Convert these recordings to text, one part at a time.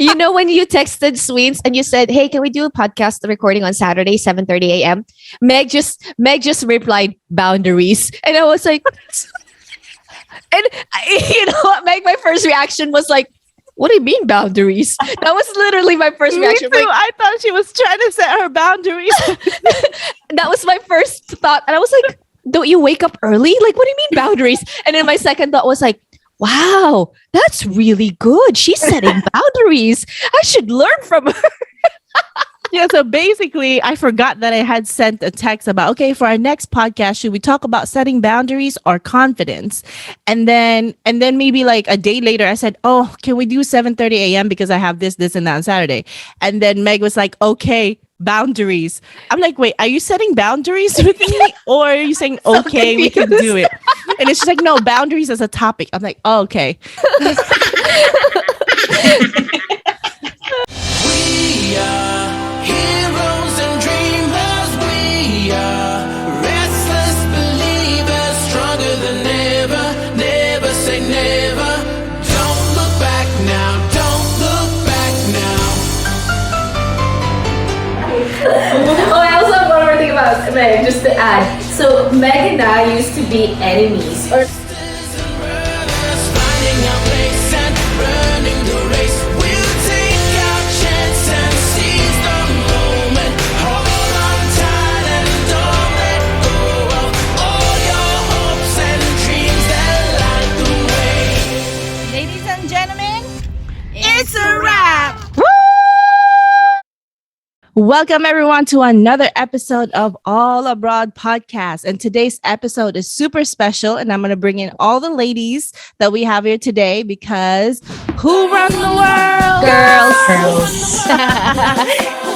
You know, when you texted Sweens and you said, "Hey, can we do a podcast recording on Saturday, 7:30 a.m.?" Meg just replied, "Boundaries," and I was like, and you know what, Meg? My first reaction was like, "What do you mean boundaries?" That was literally my first Me reaction. too. Like, I thought she was trying to set her boundaries. that was my first thought, and I was like, "Don't you wake up early? Like, what do you mean boundaries?" And then my second thought was like, "Wow, that's really good. She's setting boundaries. I should learn from her." Yeah, so basically, I forgot that I had sent a text about, okay, for our next podcast, should we talk about setting boundaries or confidence? And then maybe like a day later, I said, oh, can we do 7:30 a.m. because I have this, and that on Saturday. And then Meg was like, okay, boundaries. I'm like, wait, are you setting boundaries with me? Or are you saying, okay, we can do it? And it's just like, no, boundaries as a topic. I'm like, oh, okay. We are heroes and dreamers. We are restless believers, stronger than ever. Never say never. Don't look back now. Don't look back now. Oh, I also have one more thing about Meg, just to add. So Meg and I used to be enemies, or Finding our place and running the race. We'll take our chance and seize the moment. Hold on tight and don't let go of all your hopes and dreams that light the way. Ladies and gentlemen, it's a wrap. Welcome everyone to another episode of All Abroad Podcast. And today's episode is super special. And I'm going to bring in all the ladies that we have here today because who runs the world? Girls.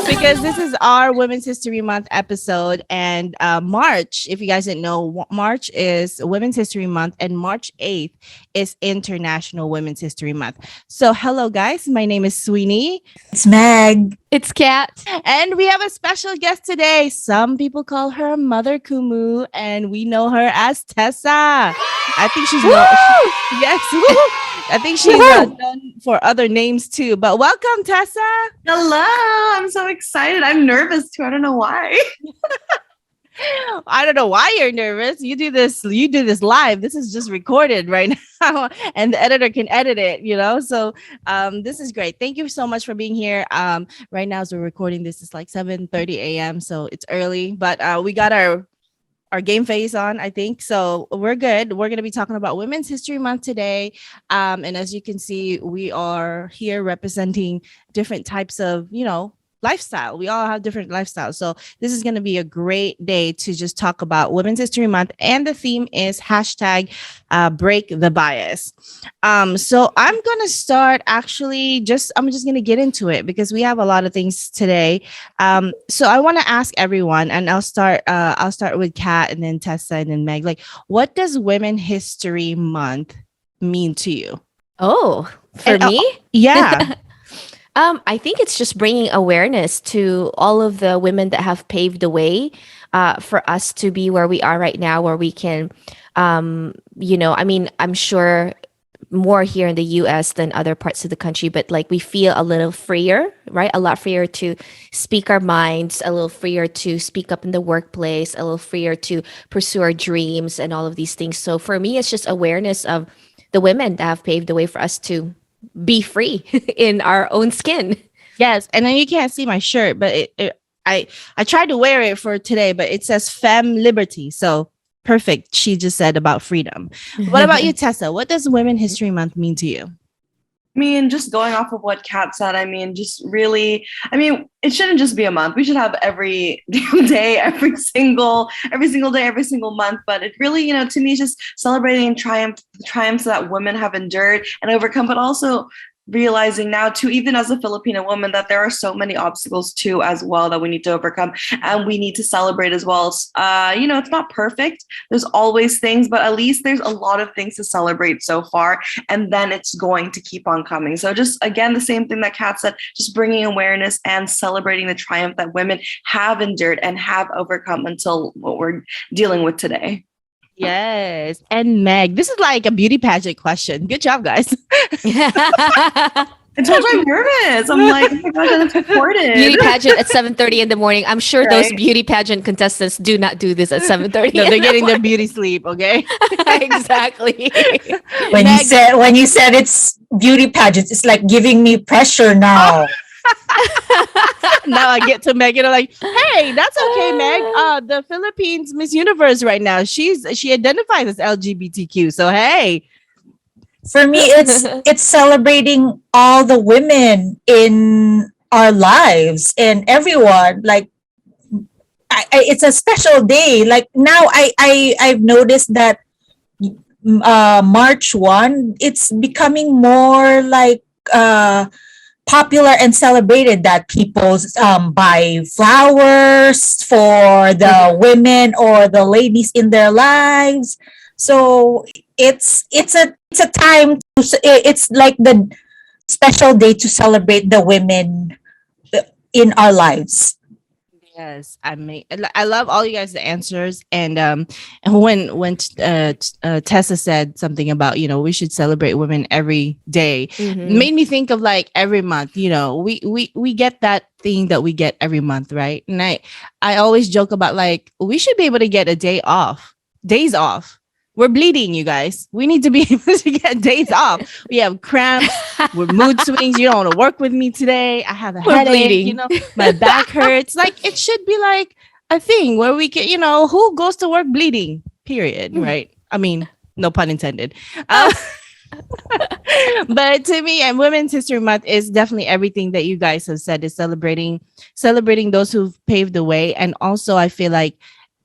Because this is our Women's History Month episode. And March, if you guys didn't know, March is Women's History Month and March 8th is International Women's History Month. So hello guys, my name is Sweeney. It's Meg. It's Kat. And we have a special guest today. Some people call her Mother Kumu, and we know her as Tessa. I think she's yes. I think she's known for other names too. But welcome, Tessa. Hello. I'm so excited. I'm nervous too. I don't know why. I don't know why you're nervous. You do this live. This is just recorded right now, and the editor can edit it, you know. So this is great. Thank you so much for being here. Right now as we're recording this, it's like 7:30 a.m. So it's early, but we got our game face on, I think. So we're good. We're going to be talking about Women's History Month today. And as you can see, we are here representing different types of, lifestyle. We all have different lifestyles. So this is going to be a great day to just talk about Women's History Month. And the theme is hashtag break the bias. So I'm going to start I'm just going to get into it because we have a lot of things today. So I want to ask everyone, and I'll start with Kat and then Tessa and then Meg, like, what does Women's History Month mean to you? Oh, for me? Yeah. I think it's just bringing awareness to all of the women that have paved the way for us to be where we are right now, where we can, I'm sure more here in the US than other parts of the country, but like we feel a little freer, right? A lot freer to speak our minds, a little freer to speak up in the workplace, a little freer to pursue our dreams and all of these things. So for me, it's just awareness of the women that have paved the way for us to be free in our own skin. Yes, and then you can't see my shirt, but I tried to wear it for today, but it says Femme Liberty. So perfect. She just said about freedom. What about you, Tessa? What does Women's History Month mean to you? I mean, just going off of what Kat said, it shouldn't just be a month. We should have every damn day, every single day, every single month. But it really, to me, it's just celebrating triumphs that women have endured and overcome, but also realizing now too, even as a Filipino woman, that there are so many obstacles too as well that we need to overcome and we need to celebrate as well. It's not perfect. There's always things, but at least there's a lot of things to celebrate so far, and then it's going to keep on coming. So just again, the same thing that Kat said, just bringing awareness and celebrating the triumph that women have endured and have overcome until what we're dealing with today. Yes. And Meg, this is like a beauty pageant question. Good job, guys. I told you I'm nervous. I'm like, oh my gosh, that's recorded. Beauty pageant at 7:30 in the morning. I'm sure those Right. beauty pageant contestants do not do this at 7:30. No, they're getting their beauty sleep. Okay. Exactly. When you said it's beauty pageants, it's like giving me pressure now. Now I get to Meg and I'm like, hey, that's okay, Meg. The Philippines Miss Universe right now. She identifies as LGBTQ. So hey. For me, it's celebrating all the women in our lives and everyone. Like, it's a special day. Like now, I've noticed that March 1, it's becoming more like popular and celebrated that people buy flowers for the women or the ladies in their lives. So it's a time to, it's like the special day to celebrate the women in our lives. Yes, I love all you guys' answers, and when Tessa said something about we should celebrate women every day, Mhm. made me think of like every month. We get that thing that we get every month, right? And I always joke about like we should be able to get days off. We're bleeding, you guys. We need to be able to get days off. We have cramps, we're mood swings. You don't want to work with me today. I have a We're headache. bleeding. My back hurts. Like it should be like a thing where we can, who goes to work bleeding? Period. Right? I mean, no pun intended. But to me, and Women's History Month is definitely everything that you guys have said. Is celebrating those who've paved the way, and also I feel like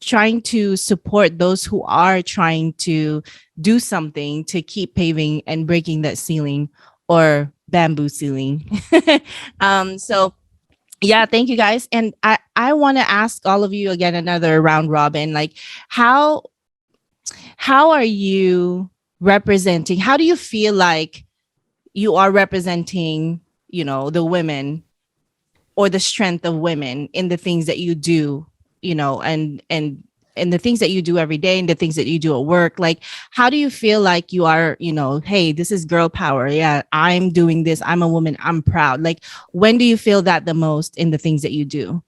trying to support those who are trying to do something to keep paving and breaking that ceiling or bamboo ceiling. So yeah, thank you guys. And I want to ask all of you again, another round robin, like how are you representing, how do you feel like you are representing, the women or the strength of women in the things that you do, and the things that you do every day and the things that you do at work? Like, how do you feel like you are, hey, this is girl power. Yeah, I'm doing this. I'm a woman. I'm proud. Like, when do you feel that the most in the things that you do?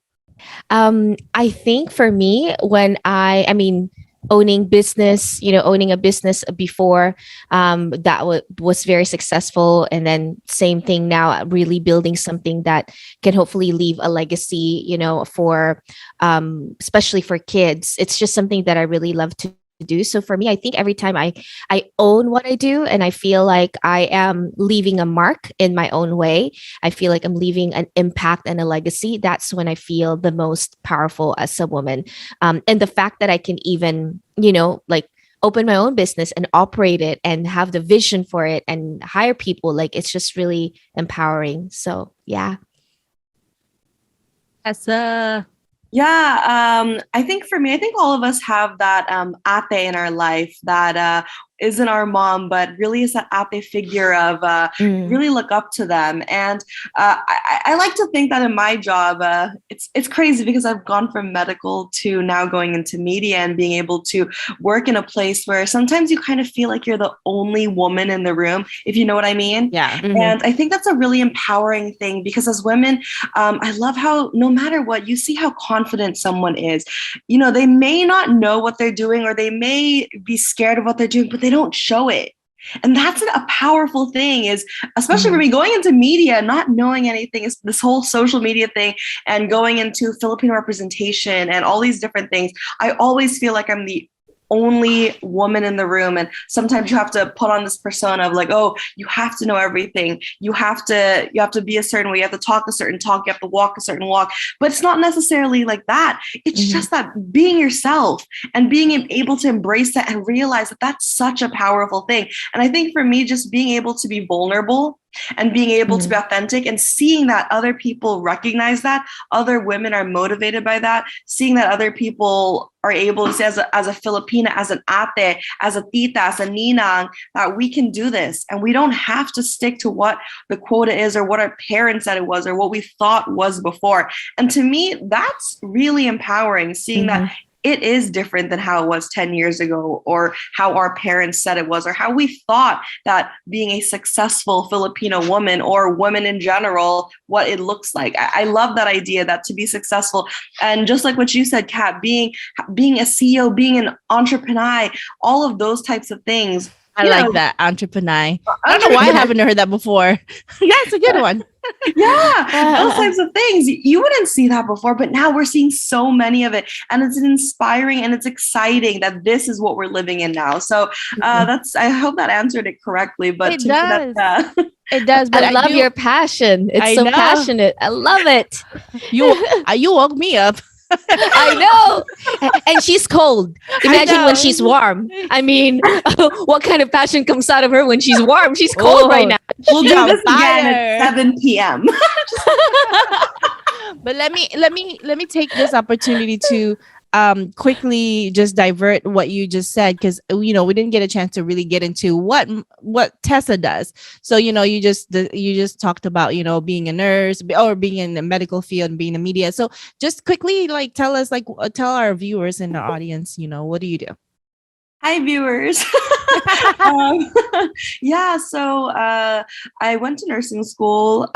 I think for me, when I mean, owning a business before, that was very successful. And then same thing now, really building something that can hopefully leave a legacy, for, especially for kids. It's just something that I really love to do. So for me, I think every time I own what I do and I feel like I am leaving a mark in my own way, I feel like I'm leaving an impact and a legacy. That's when I feel the most powerful as a woman. And the fact that I can even, like open my own business and operate it and have the vision for it and hire people, like it's just really empowering. So yeah. Tessa. Yeah, I think for me, I think all of us have that ate in our life that isn't our mom, but really is that ate figure of really look up to them. And I like to think that in my job, it's crazy because I've gone from medical to now going into media and being able to work in a place where sometimes you kind of feel like you're the only woman in the room, if you know what I mean. Yeah. Mhm. And I think that's a really empowering thing because as women, I love how no matter what, you see how confident someone is. They may not know what they're doing or they may be scared of what they're doing, but they don't show it. And that's a powerful thing, is especially for me going into media, not knowing anything, is this whole social media thing and going into Filipino representation and all these different things. I always feel like I'm the only woman in the room, and sometimes you have to put on this persona of like, oh, you have to know everything, you have to be a certain way, you have to talk a certain talk, you have to walk a certain walk. But it's not necessarily like that. It's just that being yourself and being able to embrace that and realize that that's such a powerful thing. And I think for me, just being able to be vulnerable and being able to be authentic and seeing that other people recognize that, other women are motivated by that, seeing that other people are able to say as a Filipina, as an ate, as a tita, as a ninang, that we can do this. And we don't have to stick to what the quota is or what our parents said it was or what we thought was before. And to me, that's really empowering, seeing that it is different than how it was 10 years ago, or how our parents said it was, or how we thought that being a successful Filipino woman or woman in general, what it looks like. I love that idea that to be successful, and just like what you said, Kat, being a CEO, being an entrepreneur, all of those types of things. I like that entrepreneur. I don't know why I haven't heard that before. Yeah, it's a good one. Yeah, those types of things. You wouldn't see that before, but now we're seeing so many of it. And it's inspiring and it's exciting that this is what we're living in now. So I hope that answered it correctly. But It does. It does. But I love your passion. It's I so know. passionate. I love it. You woke me up. I know. And she's cold. Imagine know. when she's warm. I mean, what kind of passion comes out of her when she's warm? She's cold Oh. right now. We'll She's do on this again fire. at 7 p.m. But let me take this opportunity to quickly just divert what you just said, because we didn't get a chance to really get into what Tessa does. So you just talked about being a nurse or being in the medical field and being in the media. So just quickly tell us, tell our viewers and our audience, what do you do? Hi, viewers. So I went to nursing school.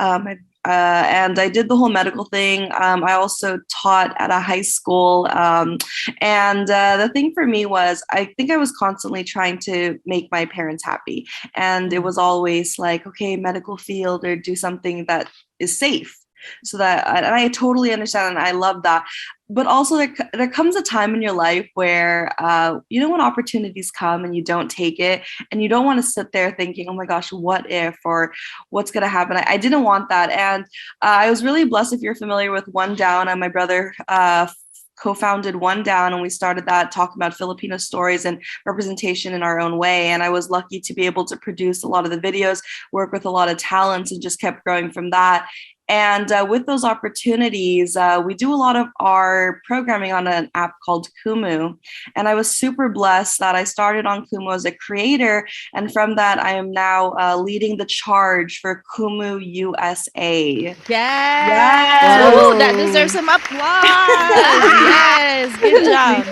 And I did the whole medical thing. I also taught at a high school. And the thing for me was, I think I was constantly trying to make my parents happy. And it was always like, okay, medical field, or do something that is safe. So that, and I totally understand, and I love that. But also there comes a time in your life where, when opportunities come and you don't take it, and you don't want to sit there thinking, oh my gosh, what if, or what's going to happen? I didn't want that. And I was really blessed. If you're familiar with One Down, and my brother co-founded One Down, and we started that talking about Filipino stories and representation in our own way. And I was lucky to be able to produce a lot of the videos, work with a lot of talents, and just kept growing from that. And with those opportunities, we do a lot of our programming on an app called Kumu. And I was super blessed that I started on Kumu as a creator. And from that, I am now leading the charge for Kumu USA. Yes. Whoa. That deserves some applause. Yes. Good job.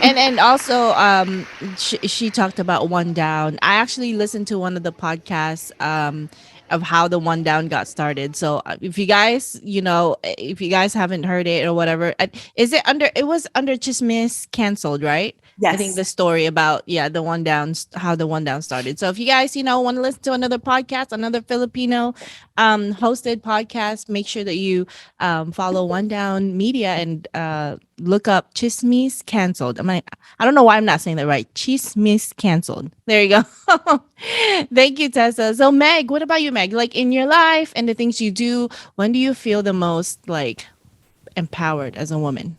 And also she talked about One Down. I actually listened to one of the podcasts of how the One Down got started. So if you guys haven't heard it or whatever, it was under Chismis canceled, right? Yes. I think the story about the One Down, how the One Down started. So if you guys want to listen to another podcast, another Filipino hosted podcast, make sure that you follow One Down Media and look up Chismis canceled. I don't know why I'm not saying that right. Chismis canceled. There you go. Thank you, Tessa. So Meg, what about you, Meg? Like in your life and the things you do, when do you feel the most empowered as a woman?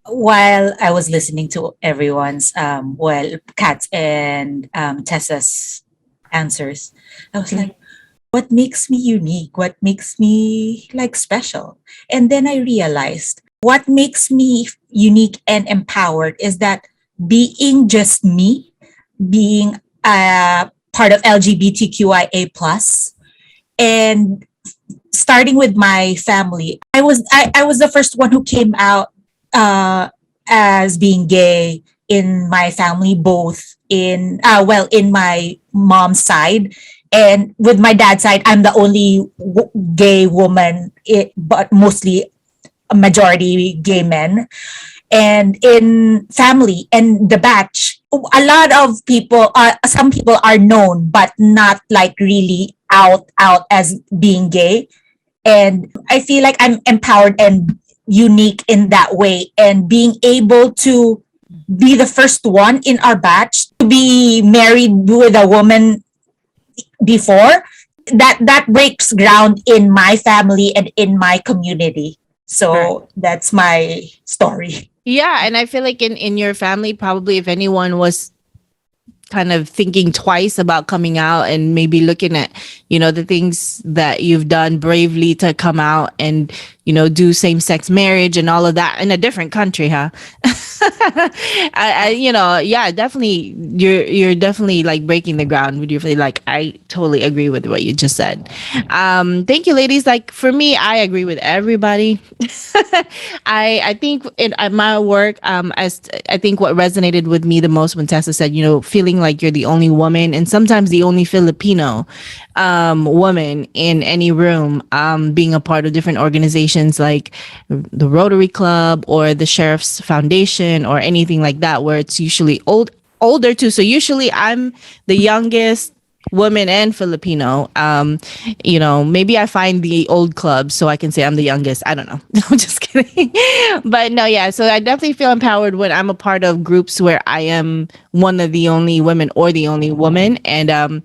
While I was listening to everyone's, Kat's and Tessa's answers, I was like, what makes me unique? What makes me special? And then I realized what makes me unique and empowered is that being just me, being part of LGBTQIA plus, and starting with my family. I was the first one who came out as being gay in my family, both in my mom's side, and with my dad's side, I'm the only gay woman, but mostly a majority gay men. And in family and the batch, a lot of people some people are known, but not really out as being gay. And I feel like I'm empowered and unique in that way, and being able to be the first one in our batch to be married with a woman before that breaks ground in my family and in my community. So that's my story. Yeah, and I feel like in your family, probably if anyone was kind of thinking twice about coming out and maybe looking at the things that you've done bravely to come out and do same-sex marriage and all of that in a different country, huh? Yeah, definitely. You're definitely like breaking the ground with your like. I totally agree with what you just said. Thank you, ladies. Like for me, I agree with everybody. I think at my work, as I think what resonated with me the most when Tessa said, feeling like you're the only woman and sometimes the only Filipino woman in any room, being a part of different organizations like the Rotary Club or the Sheriff's Foundation or anything like that, where it's usually older too. So usually I'm the youngest woman and Filipino. Maybe I find the old club so I can say I'm the youngest. I don't know. I'm just kidding. But no, yeah. So I definitely feel empowered when I'm a part of groups where I am one of the only women or the only woman. And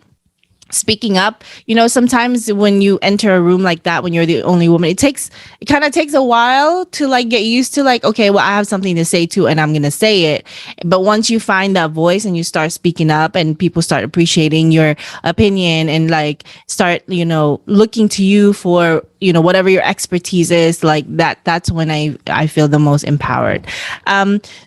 speaking up, sometimes when you enter a room like that, when you're the only woman, it kind of takes a while to like get used to like, okay, well, I have something to say too, and I'm going to say it. But once you find that voice and you start speaking up and people start appreciating your opinion and like start, looking to you for, whatever your expertise is, like that's when I feel the most empowered.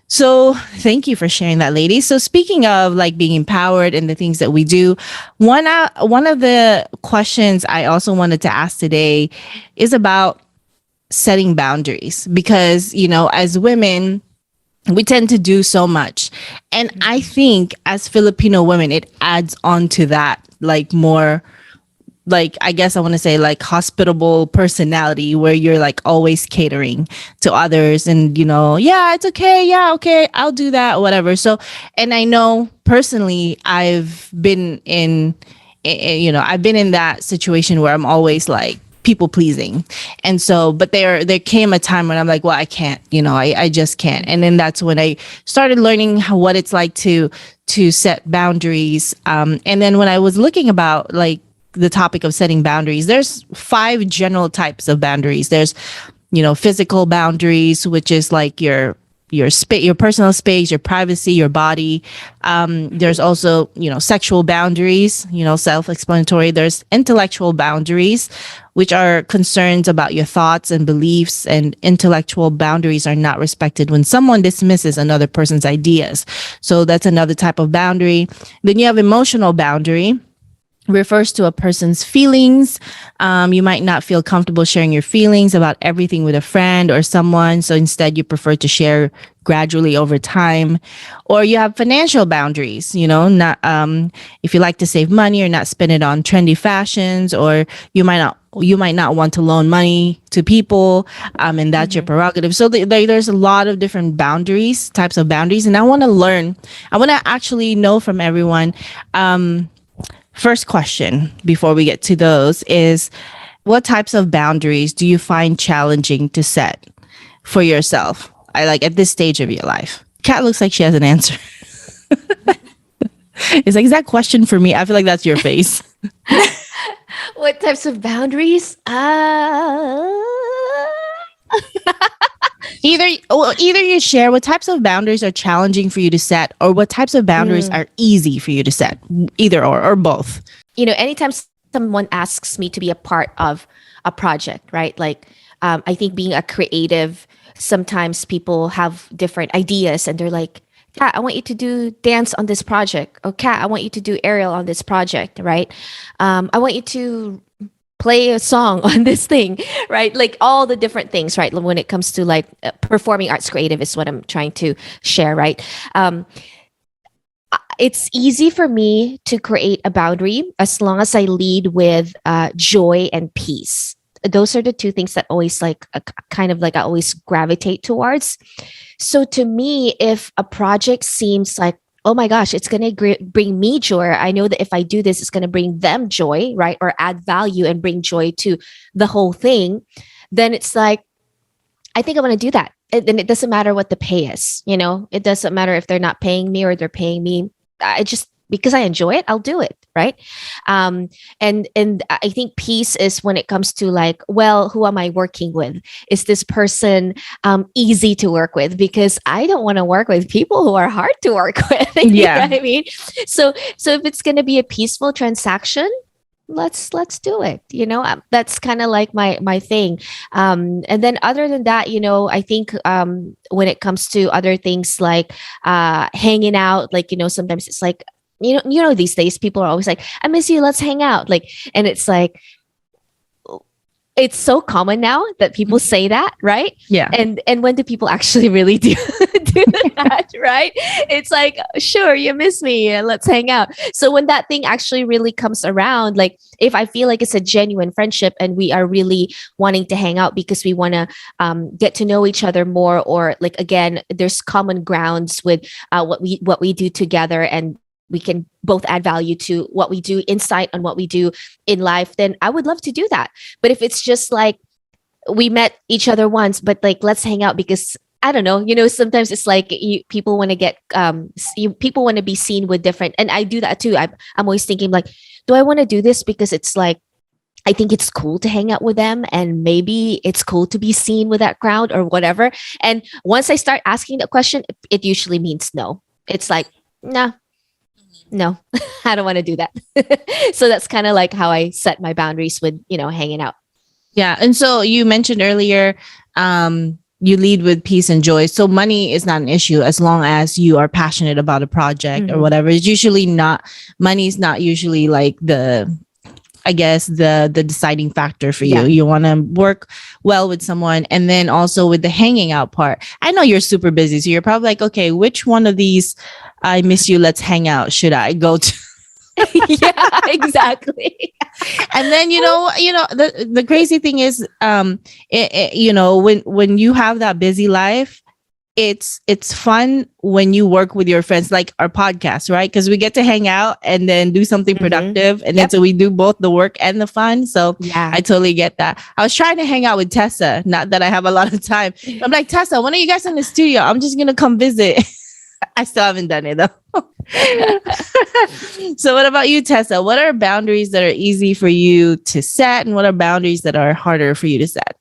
So thank you for sharing that, ladies. So speaking of like being empowered and the things that we do, one of the questions I also wanted to ask today is about setting boundaries because, as women, we tend to do so much. And I think as Filipino women, it adds on to that, like more, like I guess I want to say like hospitable personality where you're like always catering to others and yeah, it's okay, yeah, okay, I'll do that, whatever. So, and I know personally I've been in that situation where I'm always like people pleasing. And so, but there came a time when I'm like, well, I can't, I just can't. And then that's when I started learning what it's like to set boundaries. And then when I was looking about like the topic of setting boundaries, there's 5 general types of boundaries. There's, physical boundaries, which is like your personal space, your privacy, your body. There's also, sexual boundaries, self-explanatory. There's intellectual boundaries, which are concerns about your thoughts and beliefs, and intellectual boundaries are not respected when someone dismisses another person's ideas. So that's another type of boundary. Then you have emotional boundary, refers to a person's feelings. You might not feel comfortable sharing your feelings about everything with a friend or someone. So instead, you prefer to share gradually over time. Or you have financial boundaries, not if you like to save money or not spend it on trendy fashions, or you might not want to loan money to people, and that's your prerogative. So there's a lot of different types of boundaries. And I want to actually know from everyone. First question before we get to those is, what types of boundaries do you find challenging to set for yourself? I like at this stage of your life. Kat looks like she has an answer. It's like, is that question for me? I feel like that's your face. What types of boundaries? Either you share what types of boundaries are challenging for you to set, or what types of boundaries are easy for you to set. Either or both. Anytime someone asks me to be a part of a project, right? Like, I think being a creative, sometimes people have different ideas and they're like, Kat, I want you to do dance on this project. Or Kat, I want you to do aerial on this project, right? I want you to play a song on this thing, right? Like all the different things, right? When it comes to like performing arts creative is what I'm trying to share, right? It's easy for me to create a boundary as long as I lead with joy and peace. Those are the 2 things that always kind of like I always gravitate towards. So to me, if a project seems like, oh my gosh, it's going to bring me joy, I know that if I do this, it's going to bring them joy, right? Or add value and bring joy to the whole thing. Then it's like, I think I'm going to do that. And it doesn't matter what the pay is, it doesn't matter if they're not paying me or they're paying me. Because I enjoy it, I'll do it. Right. And I think peace is when it comes to like, well, who am I working with? Is this person easy to work with? Because I don't want to work with people who are hard to work with. You know what I mean? So if it's going to be a peaceful transaction, let's do it. That's kind of like my thing. And then other than that, I think when it comes to other things like hanging out, like sometimes it's like these days people are always like, I miss you, let's hang out, like, and it's like it's so common now that people say that, right? Yeah. And when do people actually really do that, right? It's like, sure, you miss me, let's hang out. So when that thing actually really comes around, like if I feel like it's a genuine friendship and we are really wanting to hang out because we want to get to know each other more, or like again, there's common grounds with what we do together, and we can both add value to what we do, insight on what we do in life, then I would love to do that. But if it's just like we met each other once, but like let's hang out because I don't know, sometimes it's like people want to get people want to be seen with different, and I do that too. I'm always thinking like, do I want to do this because it's like I think it's cool to hang out with them, and maybe it's cool to be seen with that crowd or whatever. And once I start asking that question, it usually means no. It's like, nah, no, I don't want to do that. So that's kind of like how I set my boundaries with, hanging out. Yeah. And so you mentioned earlier, you lead with peace and joy. So money is not an issue as long as you are passionate about a project or whatever. It's usually not, money is not usually like I guess the deciding factor for you. Yeah. You want to work well with someone. And then also with the hanging out part, I know you're super busy. So you're probably like, okay, which one of these I miss you, let's hang out should I go to? Yeah, exactly. And then the crazy thing is when you have that busy life, it's fun when you work with your friends, like our podcast, right? Because we get to hang out and then do something productive, and then so we do both the work and the fun. So Yeah. I totally get that. I was trying to hang out with Tessa, not that I have a lot of time. I'm like, Tessa, when are you guys in the studio? I'm just gonna come visit. I still haven't done it though. So what about you, Tessa? What are boundaries that are easy for you to set, and what are boundaries that are harder for you to set?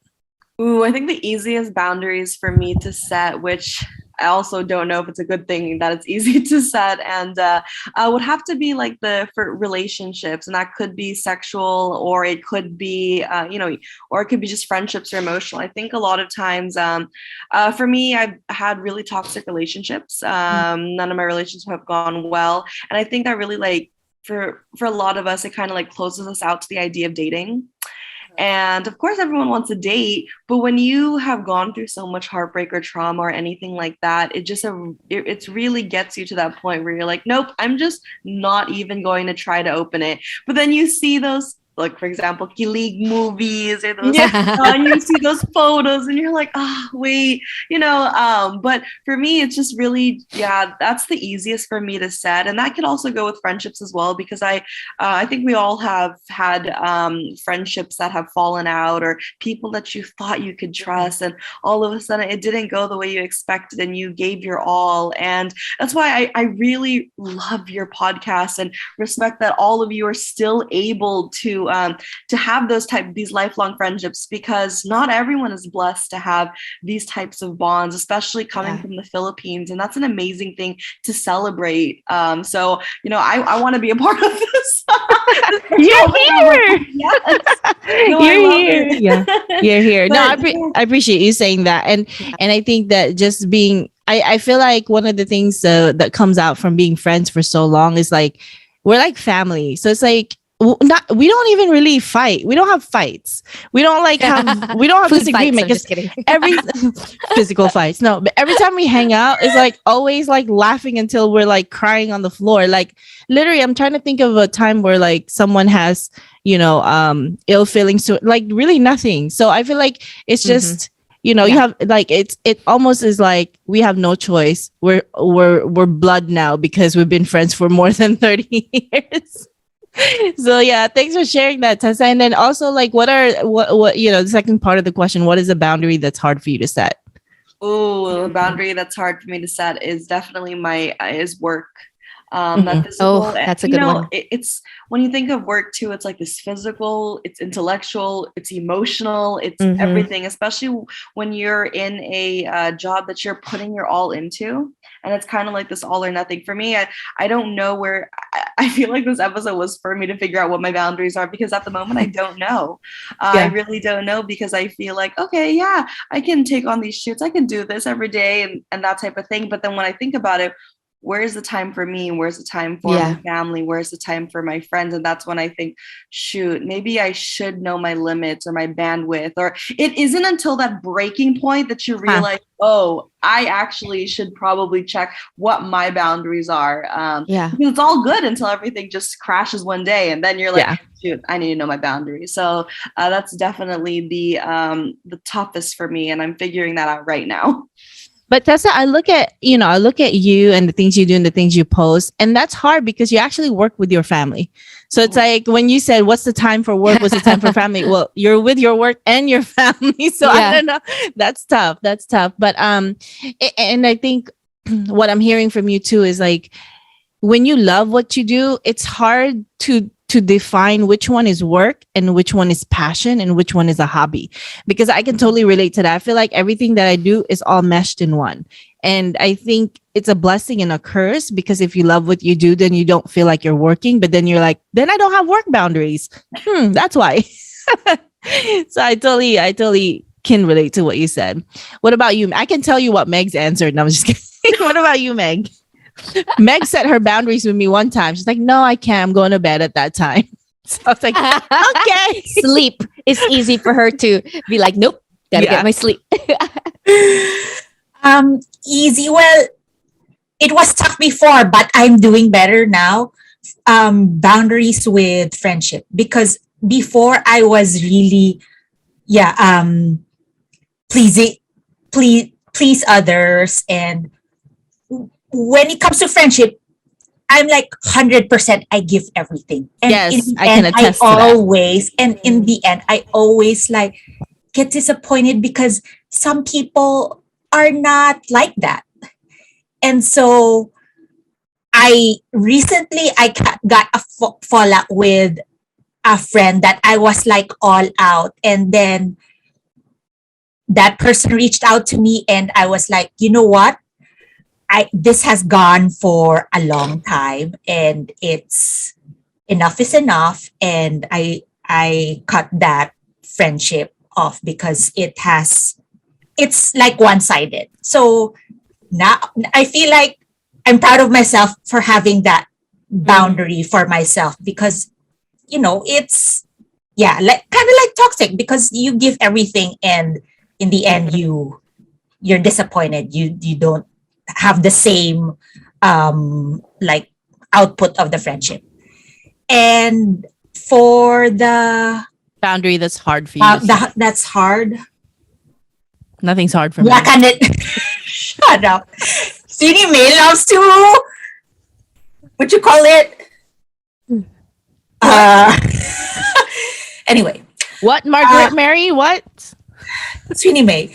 Ooh, I think the easiest boundaries for me to set, which I also don't know if it's a good thing that it's easy to set, and would have to be like for relationships, and that could be sexual, or it could be or it could be just friendships or emotional. I think a lot of times, for me, I've had really toxic relationships. None of my relationships have gone well, and I think that really like for a lot of us, it kind of like closes us out to the idea of dating. And of course, everyone wants a date, but when you have gone through so much heartbreak or trauma or anything like that, it really gets you to that point where you're like, nope, I'm just not even going to try to open it. But then you see those, like for example, Kilig movies or those, and you see those photos, and you're like, oh wait, But for me, it's just really, that's the easiest for me to set, and that could also go with friendships as well, because I think we all have had friendships that have fallen out, or people that you thought you could trust, and all of a sudden it didn't go the way you expected, and you gave your all, and that's why I really love your podcast and respect that all of you are still able to have these lifelong friendships, because not everyone is blessed to have these types of bonds, especially coming from the Philippines, and that's an amazing thing to celebrate. So I want to be a part of this. You're here. Yes. No, You're here. Yeah, you're here. No, But- I appreciate you saying that, and I think that just being, I feel like one of the things that comes out from being friends for so long is like we're like family. So it's like we don't even really fight. We don't have fights. We don't have disagreement. Just kidding. Every physical fights. No, but every time we hang out, it's like always like laughing until we're like crying on the floor. Like literally, I'm trying to think of a time where like someone has, ill feelings to like really nothing. So I feel like it's just, you have like it almost is like we have no choice. We're blood now because we've been friends for more than 30 years. So yeah, thanks for sharing that, Tessa. And then also like what the second part of the question, what is a boundary that's hard for you to set? Oh, a boundary that's hard for me to set is definitely is work. That Oh, physical, that's a good one. it's when you think of work too, it's like this physical, it's intellectual, it's emotional, it's Mm-hmm. everything, especially when you're in a job that you're putting your all into. And it's kind of like this all or nothing. For me, I don't know where, I feel like this episode was for me to figure out what my boundaries are, because at the moment I don't know. I Yeah. really don't know, because I feel like, okay, yeah, I can take on these shoots, I can do this every day, and that type of thing. But then when I think about it, where's the time for me? Where's the time for my Yeah. family? Where's the time for my friends? And that's when I think, shoot, maybe I should know my limits or my bandwidth. Or it isn't until that breaking point that you realize, oh, I actually should probably check what my boundaries are. Yeah. Because it's all good until everything just crashes one day, and then you're like, Yeah. shoot, I need to know my boundaries. So that's definitely the toughest for me, and I'm figuring that out right now. But Tessa, I look at you and the things you do and the things you post, and that's hard because you actually work with your family. So it's like when you said, "What's the time for work? What's the time for family?" Well, you're with your work and your family. So I Yeah. don't know. That's tough. That's tough. But and I think what I'm hearing from you too is like when you love what you do, it's hard to define which one is work and which one is passion and which one is a hobby, because I can totally relate to that. I feel like everything that I do is all meshed in one. And I think it's a blessing and a curse, because if you love what you do, then you don't feel like you're working, but then you're like, then I don't have work boundaries. That's why. So I totally can relate to what you said. What about you? I can tell you what Meg's answered. And I'm just kidding. What about you, Meg? Meg set her boundaries with me one time. She's like, no, I can't. I'm going to bed at that time. So I was like, okay. Sleep. It's easy for her to be like, nope, gotta Yeah. get my sleep. Easy. Well, it was tough before, but I'm doing better now. Boundaries with friendship, because before I was really, pleasing, please others, and when it comes to friendship, I'm like 100%. I give everything, and Yes, in the I can end, attest to that. in the end, I always like get disappointed because some people are not like that, and so I recently got a fallout with a friend that I was like all out, and then that person reached out to me, and I was like, you know what? This has gone for a long time, and it's enough is enough, and I cut that friendship off because it's like one-sided. So now I feel like I'm proud of myself for having that boundary for myself, because it's like kind of like toxic, because you give everything and in the end you're disappointed, you don't have the same like output of the friendship. And for the Boundary that's hard for you. To set. that's hard. Nothing's hard for me. What can it shut up. Sini May loves to what you call it uh anyway, What, Margaret Mary? What? Sweeney May.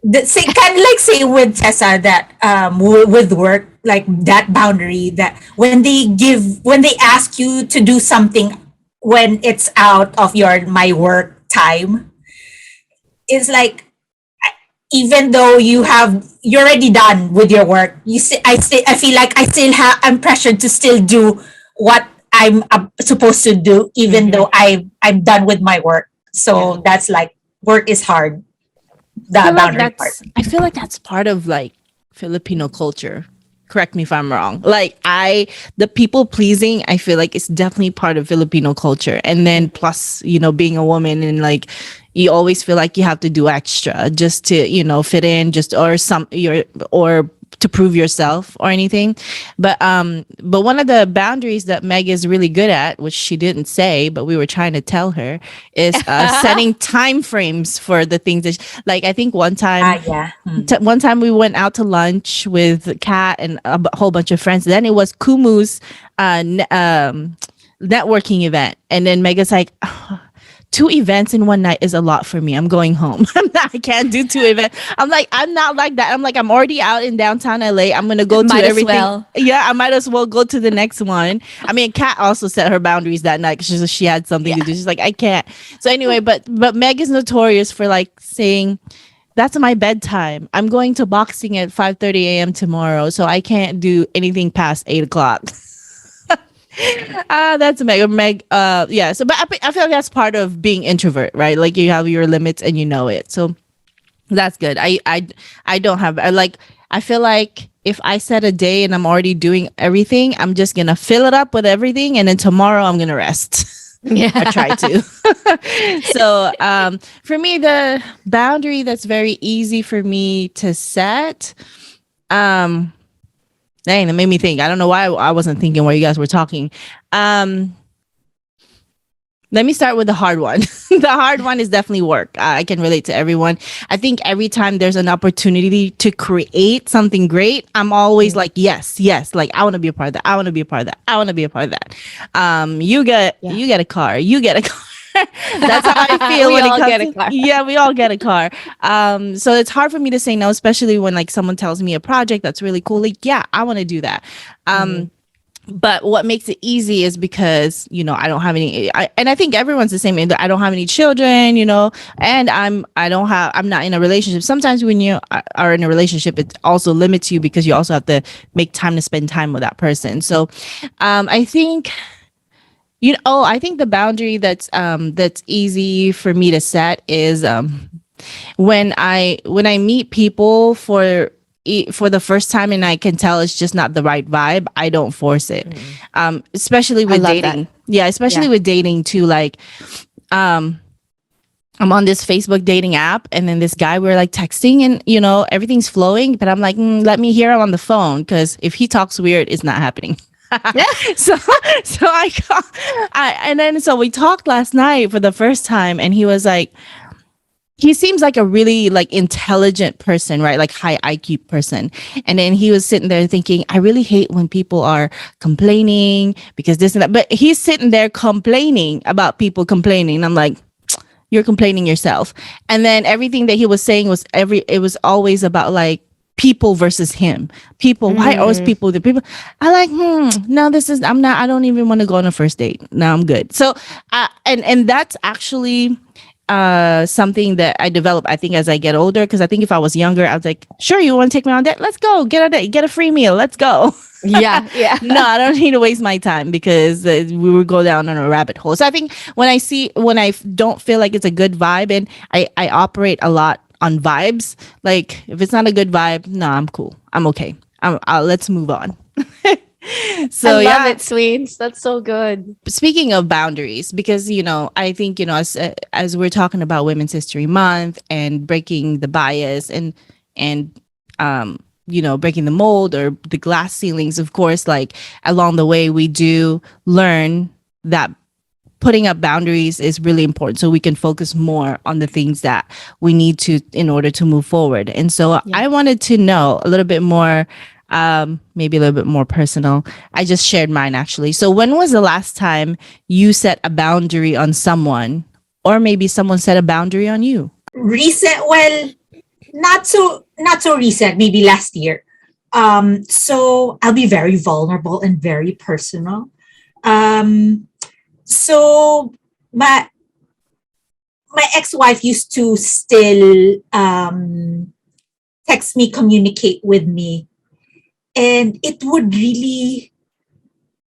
Kind of like say with Tessa that with work, like that boundary, that when they ask you to do something when it's out of my work time, it's like, even though you're already done with your work, I feel like I'm pressured to still do what I'm supposed to do, even though I'm done with my work. So that's like, work is hard. The boundary part. I feel like that's part of like Filipino culture. Correct me if I'm wrong. Like the people pleasing, I feel like it's definitely part of Filipino culture. And then plus, being a woman, and like you always feel like you have to do extra just to, fit in, or to prove yourself or anything. But one of the boundaries that Meg is really good at, which she didn't say, but we were trying to tell her, is setting time frames for the things that like I think one time one time we went out to lunch with Kat and a whole bunch of friends. Then it was Kumu's networking event, and then Mega's like, 2 events in one night is a lot for me. I'm going home. I can't do 2 events. I'm not like that. I'm already out in downtown LA. I'm gonna go to Might as everything. well. Yeah, I might as well go to the next one. I mean, Kat also set her boundaries that night because she had something to do. She's like, I can't. So anyway, but Meg is notorious for like saying, that's my bedtime. I'm going to boxing at 5:30 a.m. tomorrow, so I can't do anything past 8 o'clock. That's Meg. Yeah. So, but I feel like that's part of being introvert, right? Like you have your limits and you know it. So that's good. I don't have. I feel like if I set a day and I'm already doing everything, I'm just gonna fill it up with everything, and then tomorrow I'm gonna rest. Yeah. I try to. So for me, the boundary that's very easy for me to set. Dang, that made me think. I don't know why I wasn't thinking while you guys were talking. Let me start with the hard one. The hard one is definitely work. I can relate to everyone. I think every time there's an opportunity to create something great, I'm always like, yes. Like I want to be a part of that. I want to be a part of that. I want to be a part of that. You get a car. You get a car. That's how I feel We when it all comes get a to, car. yeah, we all get a car. So it's hard for me to say no, especially when like someone tells me a project that's really cool. Like, yeah, I want to do that. But what makes it easy is because, you know, I don't have any, and I think everyone's the same. I don't have any children, you know, and I'm not in a relationship. Sometimes when you are in a relationship, it also limits you because you also have to make time to spend time with that person. So, I think, I think the boundary that's easy for me to set is, when I meet people for the first time and I can tell it's just not the right vibe, I don't force it. Especially with love dating. that. Yeah, especially with dating too. Like, I'm on this Facebook dating app, and then this guy, we're like texting, and you know everything's flowing, but I'm like, let me hear him on the phone, because if he talks weird, it's not happening. so so we talked last night for the first time, and he was like, he seems like a really like intelligent person, right? Like high IQ person. And then he was sitting there thinking, I really hate when people are complaining because this and that. But he's sitting there complaining about people complaining. I'm like, you're complaining yourself. And then everything that he was saying was it was always about like people versus him. People, why always people? The people. I like, no, I don't even want to go on a first date. No, I'm good. So, and that's actually something that I develop, I think, as I get older, because I think if I was younger, I was like, sure, you want to take me on a date? Let's go. Get a date, get a free meal. Let's go. Yeah. No, I don't need to waste my time, because we would go down on a rabbit hole. So I think when I don't feel like it's a good vibe, and I operate a lot on vibes, like if it's not a good vibe, no, I'm cool. I'm okay. Let's move on. So I love it, Sweens. That's so good. Speaking of boundaries, because I think as we're talking about Women's History Month and breaking the bias and breaking the mold or the glass ceilings, of course, like along the way we do learn that putting up boundaries is really important, so we can focus more on the things that we need to in order to move forward. And so I wanted to know a little bit more, maybe a little bit more personal. I just shared mine, actually. So when was the last time you set a boundary on someone, or maybe someone set a boundary on you? Recent, well, not so recent, maybe last year. So I'll be very vulnerable and very personal. So my ex-wife used to still text me, communicate with me, and it would really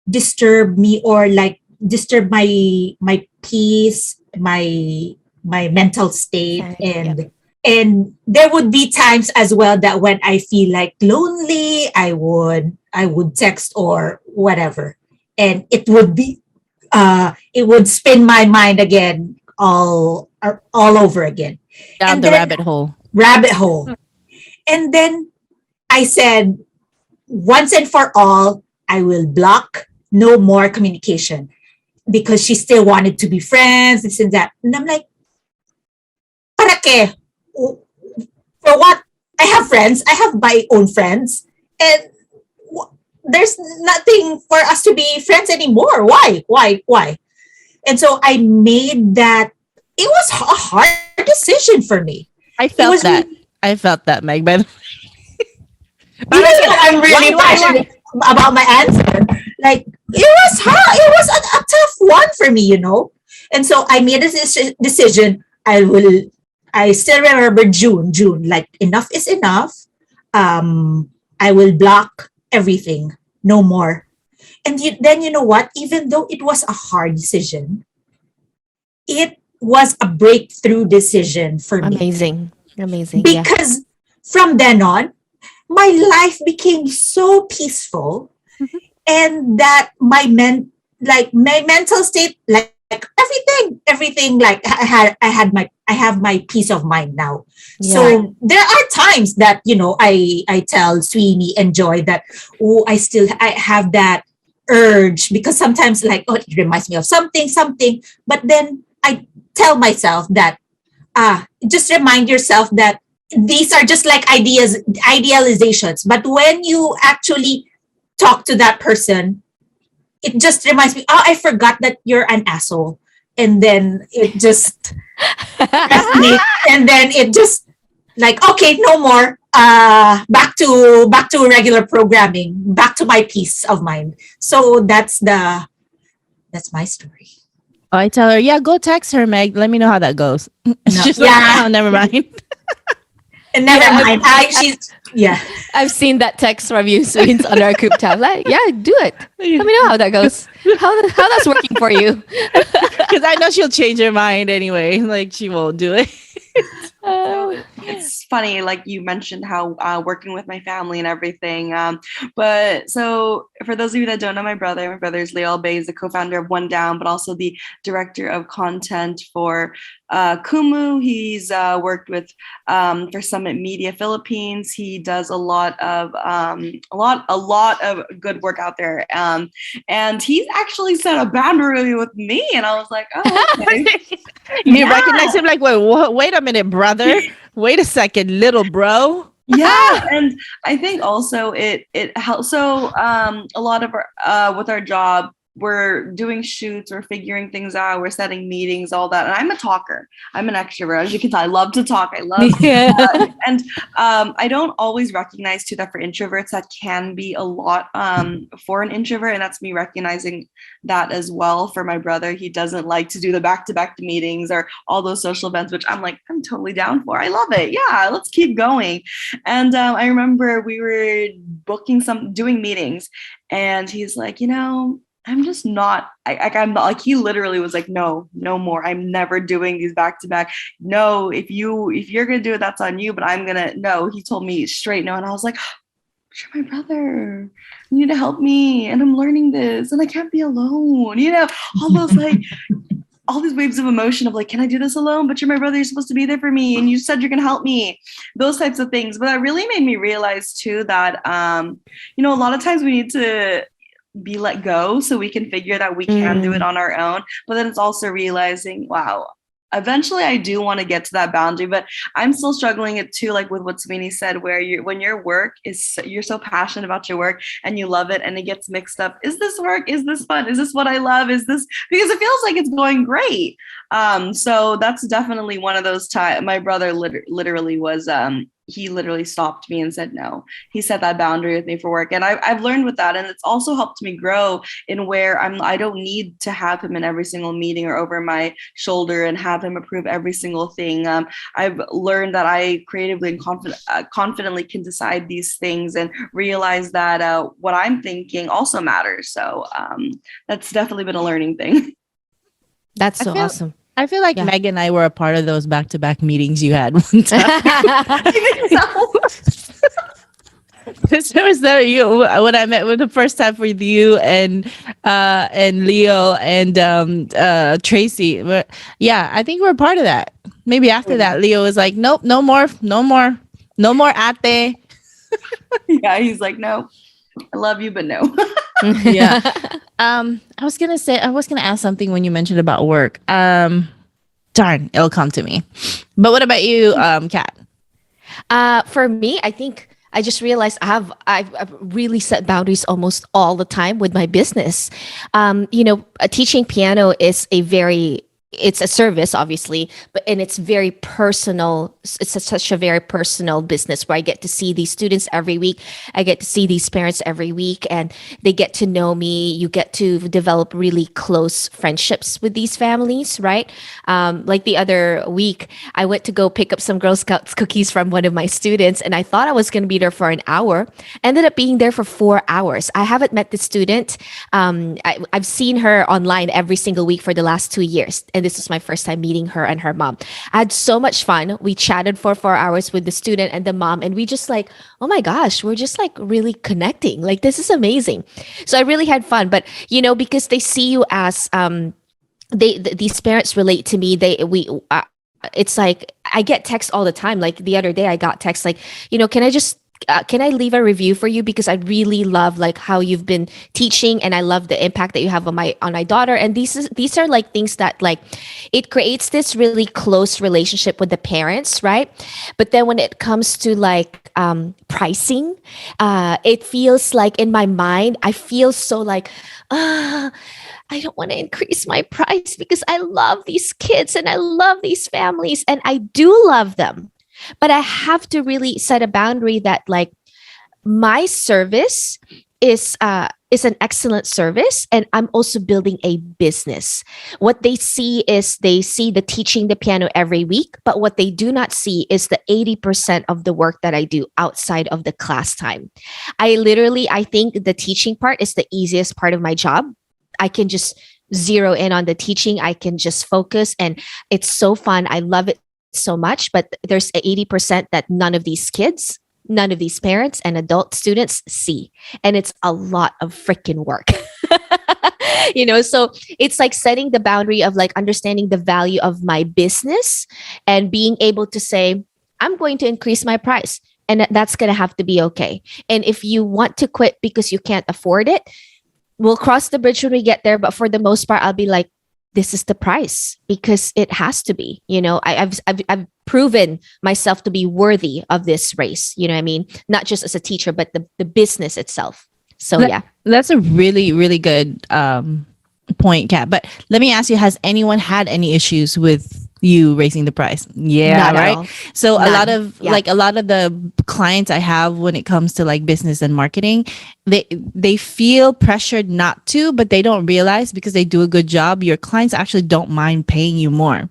disturb me, or like disturb my peace, my mental state. And there would be times as well that when I feel like lonely, I would text or whatever, and it would spin my mind again, all over again, Down and the then rabbit hole. And then I said, once and for all, I will block, no more communication, because she still wanted to be friends, this and that. And I'm like, para que? For what? I have friends. I have my own friends. And there's nothing for us to be friends anymore. Why? And so I made that it was a hard decision for me. I It felt was that. I felt that, Meg. By the you know, I'm really why? passionate about my answer. Like it was hard. It was a tough one for me, you know. And so I made a decision. I will. I still remember June. June, like enough is enough. I will block everything. No more. And then you know what? Even though it was a hard decision, it was a breakthrough decision for me Amazing. Amazing. Yeah. because from then on, my life became so peaceful, and that like my mental state, like everything, like I have my peace of mind now. Yeah. So there are times that, you know, I tell Sweeney and Joy that, oh, I have that urge, because sometimes, like, oh, it reminds me of something, but then I tell myself that, just remind yourself that these are just like idealizations, but when you actually talk to that person, it just reminds me, oh, I forgot that you're an asshole. And then it just resonates, and then it just like, okay, no more. Back to regular programming, back to my peace of mind. So that's my story. Oh, I tell her, yeah, go text her, Meg. Let me know how that goes. No, She's like, yeah. oh, never mind. And never mind. She's yeah. I've seen that text from you, Sweens, on our group tab. Like, yeah, do it. Let me know how that goes. How that's working for you. Because I know she'll change her mind anyway. Like, she won't do it. It's funny, like you mentioned how working with my family and everything. But so for those of you that don't know my brother is Tessa Albea. He's the co-founder of One Down, but also the director of content for Kumu. He's worked with for Summit Media Philippines. He does a lot of good work out there. And he's actually set a boundary with me, and I was like, oh, okay. You recognize him like, wait a minute, brother. Wait a second, little bro. Yeah, and I think also it helps. So a lot of our with our job, we're doing shoots, we're figuring things out, we're setting meetings, all that. And I'm a talker. I'm an extrovert. As you can tell, I love to talk. I love and I don't always recognize too that for introverts that can be a lot for an introvert. And that's me recognizing that as well for my brother. He doesn't like to do the back-to-back meetings or all those social events, which I'm like, I'm totally down for. I love it. Yeah, let's keep going. And I remember we were doing meetings, and he's like, you know, I'm just not, I'm not, like, he literally was like, no more. I'm never doing these back to back. No, if you're going to do it, that's on you, but no, he told me straight no. And I was like, you're my brother. You need to help me. And I'm learning this, and I can't be alone. You know, all those like, all these waves of emotion of like, can I do this alone? But you're my brother. You're supposed to be there for me. And you said you're going to help me. Those types of things. But that really made me realize too that, you know, a lot of times we need to be let go so we can figure that we can do it on our own. But then it's also realizing, wow, eventually I do want to get to that boundary, but I'm still struggling it too, like with what Sweeney said, where when your work is, you're so passionate about your work and you love it, and it gets mixed up. Is this work? Is this fun? Is this what I love? Is this, because it feels like it's going great. So that's definitely one of those times. My brother literally was he literally stopped me and said no. He set that boundary with me for work, and I've learned with that, and it's also helped me grow in where I don't need to have him in every single meeting or over my shoulder and have him approve every single thing. I've learned that I creatively and confidently can decide these things and realize that what I'm thinking also matters. So that's definitely been a learning thing. That's so awesome. I feel like Meg and I were a part of those back-to-back meetings you had one time. When I met with the first time with you and Leo and Tracy. But yeah, I think we're part of that. Maybe after that, Leo was like, nope, no more ate. Yeah, he's like, no, I love you, but no. Yeah. I was gonna ask something when you mentioned about work. Darn, it'll come to me. But what about you, Kat? For me, I think I just realized I've really set boundaries almost all the time with my business. You know, teaching piano is a very it's a service obviously, but and it's very personal. Such a very personal business where I get to see these students every week. I get to see these parents every week, and they get to know me. You get to develop really close friendships with these families, right? Like the other week, I went to go pick up some Girl Scouts cookies from one of my students, and I thought I was going to be there for an hour. Ended up being there for 4 hours. I haven't met the student. I've seen her online every single week for the last 2 years, and this was my first time meeting her and her mom. I had so much fun. We chatted for 4 hours with the student and the mom, and we just like, oh my gosh, we're just like really connecting. Like this is amazing. So I really had fun. But because they see you as these parents relate to me. It's like I get texts all the time. Like the other day, I got text like, can I leave a review for you, because I really love like how you've been teaching, and I love the impact that you have on my daughter. And these are like things that like it creates this really close relationship with the parents, right? But then when it comes to like pricing, it feels like in my mind I feel so like I don't want to increase my price because I love these kids and I love these families and I do love them. But I have to really set a boundary that like my service is an excellent service, and I'm also building a business. What they see is they see the teaching the piano every week, but what they do not see is the 80% of the work that I do outside of the class time. I think the teaching part is the easiest part of my job. I can just zero in on the teaching. I can just focus, and it's so fun. I love it so much, but there's 80% that none of these kids, none of these parents and adult students see. And it's a lot of freaking work. So it's like setting the boundary of like understanding the value of my business and being able to say, I'm going to increase my price, and that's going to have to be okay. And if you want to quit because you can't afford it, we'll cross the bridge when we get there. But for the most part, I'll be like, this is the price because it has to be. I've proven myself to be worthy of this race. You know what I mean? Not just as a teacher, but the business itself. So yeah, that's a really, really good point, Kat. But let me ask you: has anyone had any issues with you raising the price? Yeah, Not at right. all. So None. a lot of Yeah. like a lot of the clients I have when it comes to like business and marketing, they feel pressured not to, but they don't realize because they do a good job. Your clients actually don't mind paying you more.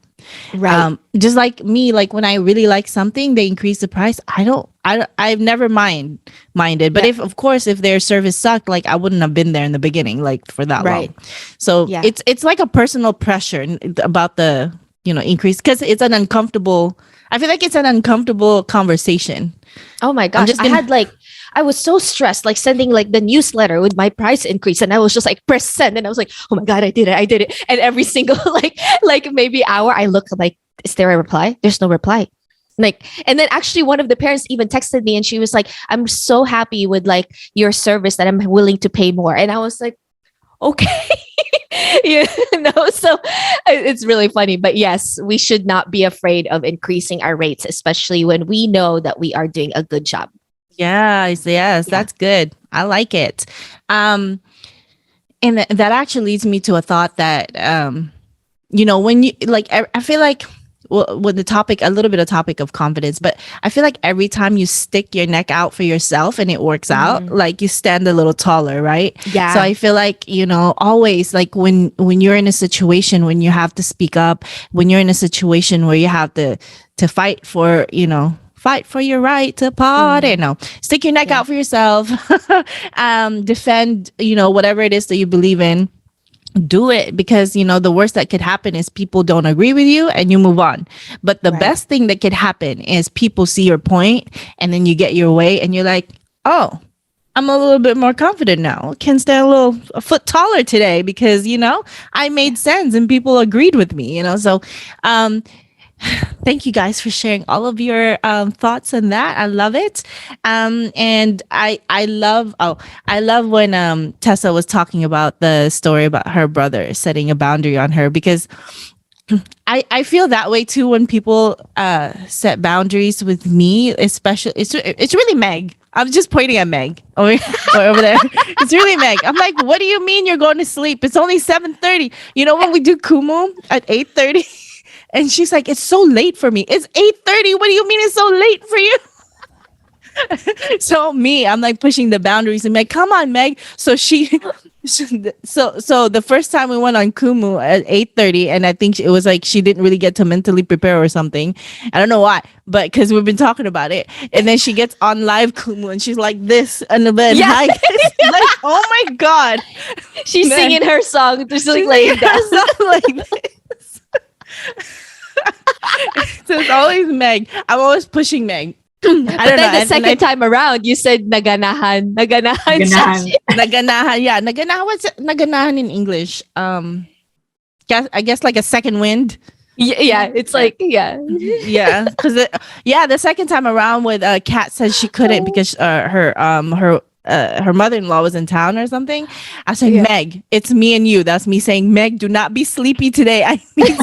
Right. Just like me, like when I really like something, they increase the price. I've never minded. But Yeah. if their service sucked, like I wouldn't have been there in the beginning, like for that Right. long. So Yeah. it's like a personal pressure about the increase, because it's an uncomfortable. I feel like it's an uncomfortable conversation. Oh my gosh. just gonna- I was so stressed, like sending like the newsletter with my price increase. And I was just like, press send. And I was like, oh my God, I did it. And every single like maybe hour I look like, is there a reply? There's no reply. And then actually one of the parents even texted me and she was like, I'm so happy with like your service that I'm willing to pay more. And I was like, okay. So it's really funny. But yes, we should not be afraid of increasing our rates, especially when we know that we are doing a good job. Yes, that's good. I like it. And that actually leads me to a thought that, when you like, I feel like, well, with the topic, a little bit of topic of confidence, but I feel like every time you stick your neck out for yourself and it works out, like you stand a little taller, right? Yeah. So I feel like, always like when you're in a situation when you have to speak up, when you're in a situation where you have to fight for, fight for your right to party. No, stick your neck out for yourself. Defend, whatever it is that you believe in. Do it, because the worst that could happen is people don't agree with you and you move on. But the best thing that could happen is people see your point and then you get your way and you're like, oh, I'm a little bit more confident now. Can stand a foot taller today because I made sense and people agreed with me. So thank you guys for sharing all of your thoughts on that. I love it. And I love when Tessa was talking about the story about her brother setting a boundary on her, because I feel that way too when people set boundaries with me, especially it's really Meg. I'm just pointing at Meg over there. It's really Meg. I'm like, what do you mean you're going to sleep? It's only 7:30. You know when we do Kumu at 8:30? And she's like, it's so late for me. It's 8:30. What do you mean it's so late for you? So I'm like pushing the boundaries and like, come on, Meg. So so the first time we went on Kumu at 8:30, and I think it was like she didn't really get to mentally prepare or something. I don't know why, but because we've been talking about it. And then she gets on live Kumu and she's like this on the bed. Yeah. Like, oh my God. She's Man. singing her song, just like laying down. Like this. So it's always Meg. I'm always pushing Meg. I But don't then know. the second time around, you said naganahan. Naganahan. Ganahan. Naganahan. Yeah, naganahan. What's naganahan in English? I guess like a second wind. Yeah, it's like, yeah. Yeah, because the second time around with Kat said she couldn't because her mother-in-law was in town or something. I said, Yeah. Meg, it's me and you. That's me saying, Meg, do not be sleepy today. I need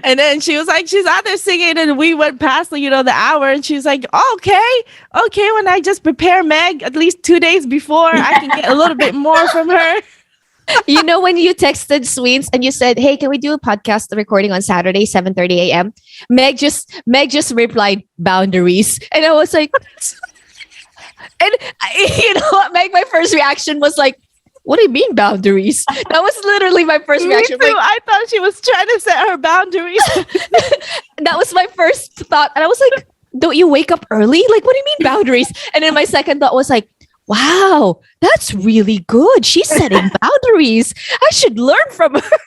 And then she was like, she's out there singing, and we went past the hour, and she was like, okay, when I just prepare Meg at least 2 days before, I can get a little bit more from her. You know, when you texted Sweens and you said, hey, can we do a podcast recording on Saturday, 7:30 a.m.? Meg just replied, boundaries. And I was like, you know what, Meg, my first reaction was like, what do you mean boundaries? That was literally my first reaction. Me too. Like, I thought she was trying to set her boundaries. that was my first thought. And I was like, don't you wake up early? Like, what do you mean boundaries? And then my second thought was like, wow, that's really good. She's setting boundaries. I should learn from her.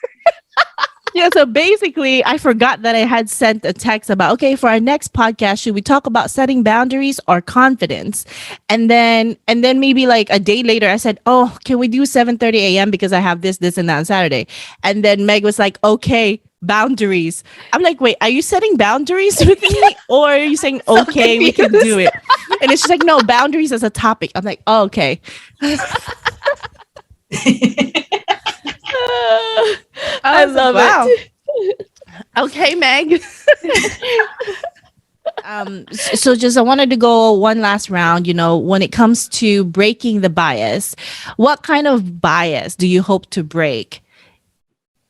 Yeah, so basically, I forgot that I had sent a text about, okay, for our next podcast, should we talk about setting boundaries or confidence? And then maybe like a day later, I said, oh, can we do 7:30 a.m. because I have this, and that on Saturday? And then Meg was like, okay, boundaries. I'm like, wait, are you setting boundaries with me? Or are you saying, okay, we can do it? And it's just like, no, boundaries as a topic. I'm like, oh, okay. I love it. Okay, Meg. So just I wanted to go one last round. When it comes to breaking the bias, what kind of bias do you hope to break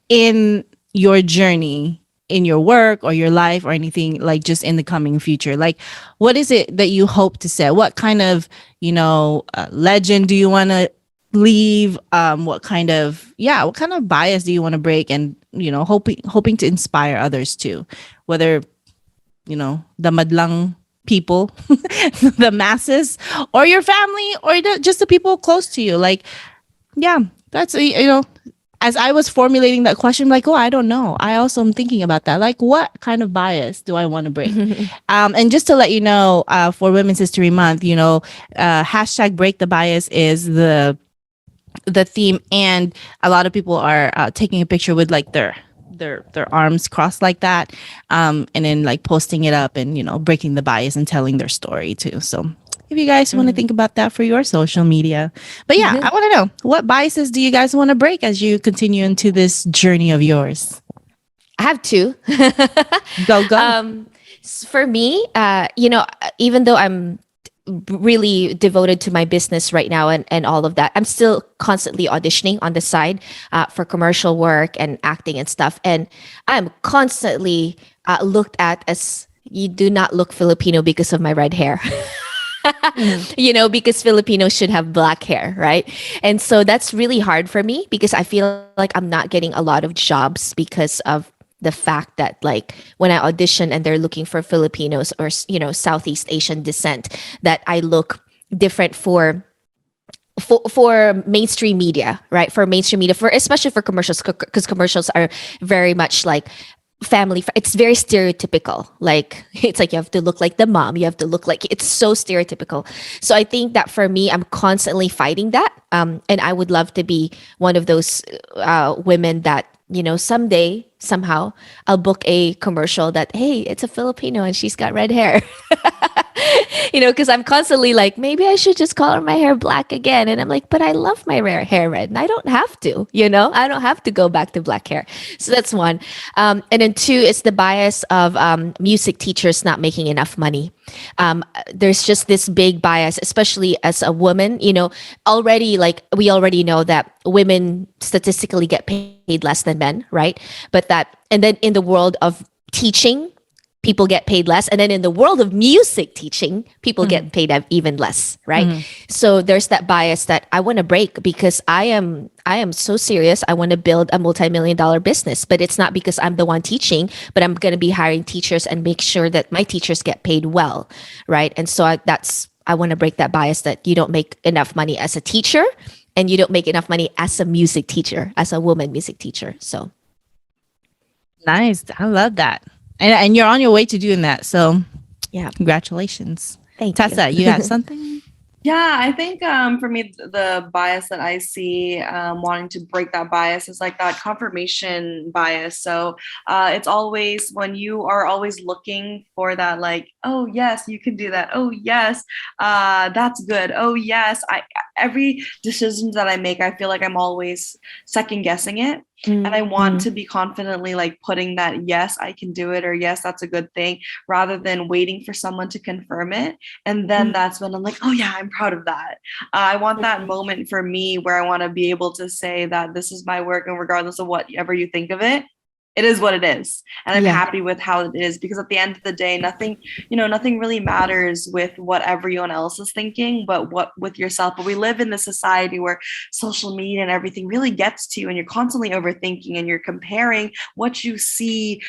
in your journey, in your work or your life or anything, like just in the coming future? Like, what is it that you hope to set? What kind of, legend do you want to leave? What kind of bias do you want to break? And, hoping to inspire others too, whether, the madlang people, the masses, or your family, or just the people close to you. Like, yeah, that's, as I was formulating that question, I'm like, oh, I don't know. I also am thinking about that. Like, what kind of bias do I want to break? And just to let you know, for Women's History Month, hashtag break the bias is the theme, and a lot of people are taking a picture with like their arms crossed like that, and then like posting it up and breaking the bias and telling their story too. So if you guys want to think about that for your social media. But yeah, I want to know, what biases do you guys want to break as you continue into this journey of yours? I have two. Go. For me, even though I'm really devoted to my business right now and all of that, I'm still constantly auditioning on the side for commercial work and acting and stuff. And I'm constantly looked at as, you do not look Filipino because of my red hair. Because Filipinos should have black hair, right? And so that's really hard for me because I feel like I'm not getting a lot of jobs because of the fact that, like, when I audition and they're looking for Filipinos or Southeast Asian descent, that I look different for mainstream media, right? For mainstream media, especially for commercials, because commercials are very much like family. It's very stereotypical. Like, it's like you have to look like the mom, you have to look like, it's so stereotypical. So I think that for me, I'm constantly fighting that, and I would love to be one of those women that, someday, somehow, I'll book a commercial that, hey, it's a Filipino and she's got red hair. Because I'm constantly like, maybe I should just color my hair black again. And I'm like, but I love my hair red and I don't have to, I don't have to go back to black hair. So that's one. And then two, it's the bias of music teachers not making enough money. There's just this big bias, especially as a woman, already like we already know that women statistically get paid less than men, right? And then in the world of teaching, people get paid less. And then in the world of music teaching, people get paid even less, right? So there's that bias that I want to break because I am so serious. I want to build a multi-million-dollar business, but it's not because I'm the one teaching, but I'm going to be hiring teachers and make sure that my teachers get paid well, right? And so I want to break that bias that you don't make enough money as a teacher and you don't make enough money as a music teacher, as a woman music teacher. So nice. I love that. And you're on your way to doing that. So yeah, congratulations. Thank Tessa, you got something? Yeah, I think for me, the bias that I see wanting to break that bias is like that confirmation bias. So it's always when you are always looking for that, like, oh, yes, you can do that. Oh, yes, that's good. Oh, yes. Every decision that I make, I feel like I'm always second guessing it. And I want to be confidently like putting that, yes, I can do it, or yes, that's a good thing, rather than waiting for someone to confirm it. And then that's when I'm like, oh yeah, I'm proud of that. I want that moment for me where I want to be able to say that this is my work, and regardless of whatever you think of it, it is what it is. And I'm happy with how it is, because at the end of the day, nothing really matters with what everyone else is thinking, but what with yourself. But we live in this society where social media and everything really gets to you, and you're constantly overthinking and you're comparing what you see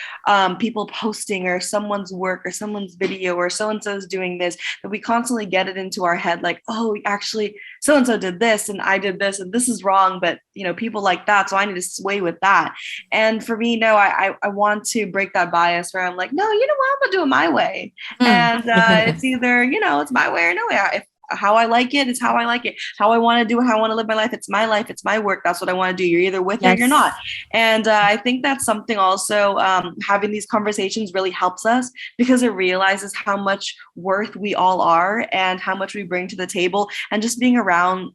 people posting, or someone's work, or someone's video, or so-and-so is doing this, that we constantly get it into our head like, oh, actually so-and-so did this and I did this and this is wrong, but people like that, so I need to sway with that. And for me, no, I want to break that bias where I'm like, no, you know what, I'm gonna do it my way. And it's either it's my way or no way. If how I like it is how I like it. How I want to do it, how I want to live my life, it's my life, it's my work. That's what I want to do. You're either with it or you're not. And I think that's something also, having these conversations really helps us, because it realizes how much worth we all are and how much we bring to the table. And just being around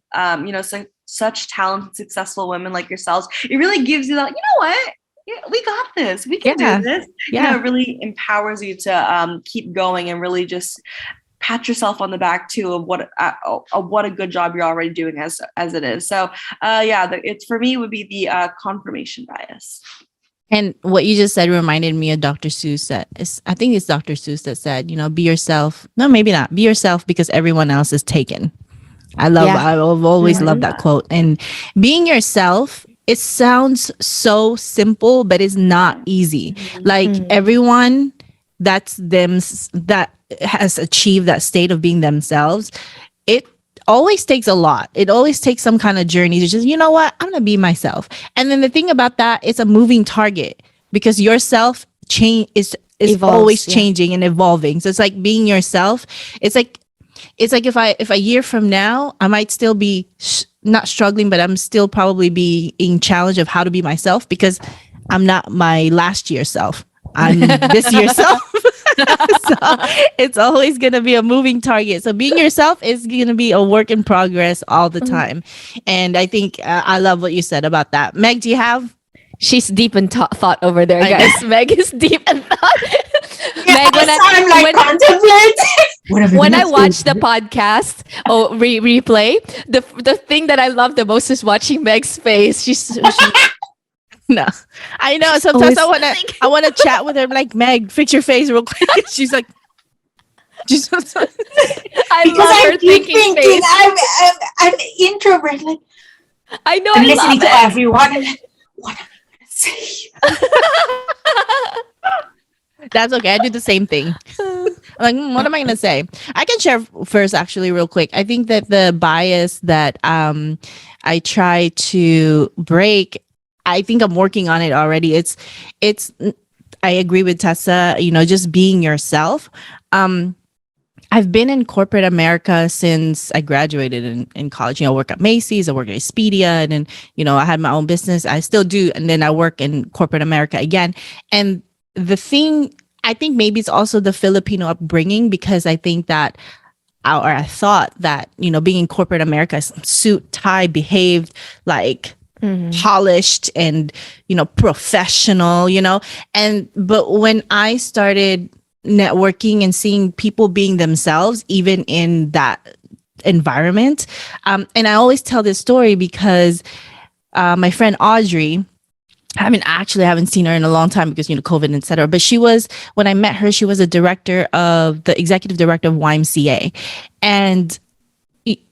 such talented, successful women like yourselves, it really gives you that, what? Yeah, we got this. We can do this. Yeah. It really empowers you to keep going and really just pat yourself on the back too of what a good job you're already doing as it is. So it's for me would be the confirmation bias. And what you just said reminded me of Dr. Seuss. I think it's Dr. Seuss that said, be yourself. No, maybe not. Be yourself because everyone else is taken. I've always loved that quote. And being yourself, it sounds so simple, but it's not easy. Like everyone that has achieved that state of being themselves, it always takes a lot. It always takes some kind of journey to just, I'm going to be myself. And then the thing about that, it's a moving target, because yourself is always changing and evolving. So it's like being yourself. It's like if a year from now, I might still be not struggling, but I'm still probably being challenged of how to be myself, because I'm not my last year self. I'm this year's self. So it's always going to be a moving target. So being yourself is going to be a work in progress all the time. And I think I love what you said about that. Meg, do you have? She's deep in thought over there, guys. Meg is deep in thought. Meg, when I watch the podcast or replay, the thing that I love the most is watching Meg's face. She's no, I know. Sometimes I want to chat with her. I'm like, Meg, fix your face real quick. She's like, I because love her I'm keep thinking thinking face. I'm introvert. Like, I know. I'm I listening love to it. everyone. And like, what am I gonna say? That's okay. I do the same thing. I'm like, what am I going to say? I can share first, actually, real quick. I think that the bias that I try to break, I think I'm working on it already. It's. I agree with Tessa. Just being yourself. I've been in corporate America since I graduated in college. I work at Macy's, I work at Expedia, and then I had my own business. I still do, and then I work in corporate America again. And the thing, I think maybe it's also the Filipino upbringing, because I think that, or I thought that, being in corporate America, suit, tie, behaved like polished and, professional, but when I started networking and seeing people being themselves, even in that environment, and I always tell this story because my friend Audrey, I haven't seen her in a long time because, COVID, et cetera. But when I met her, she was the executive director of YMCA. And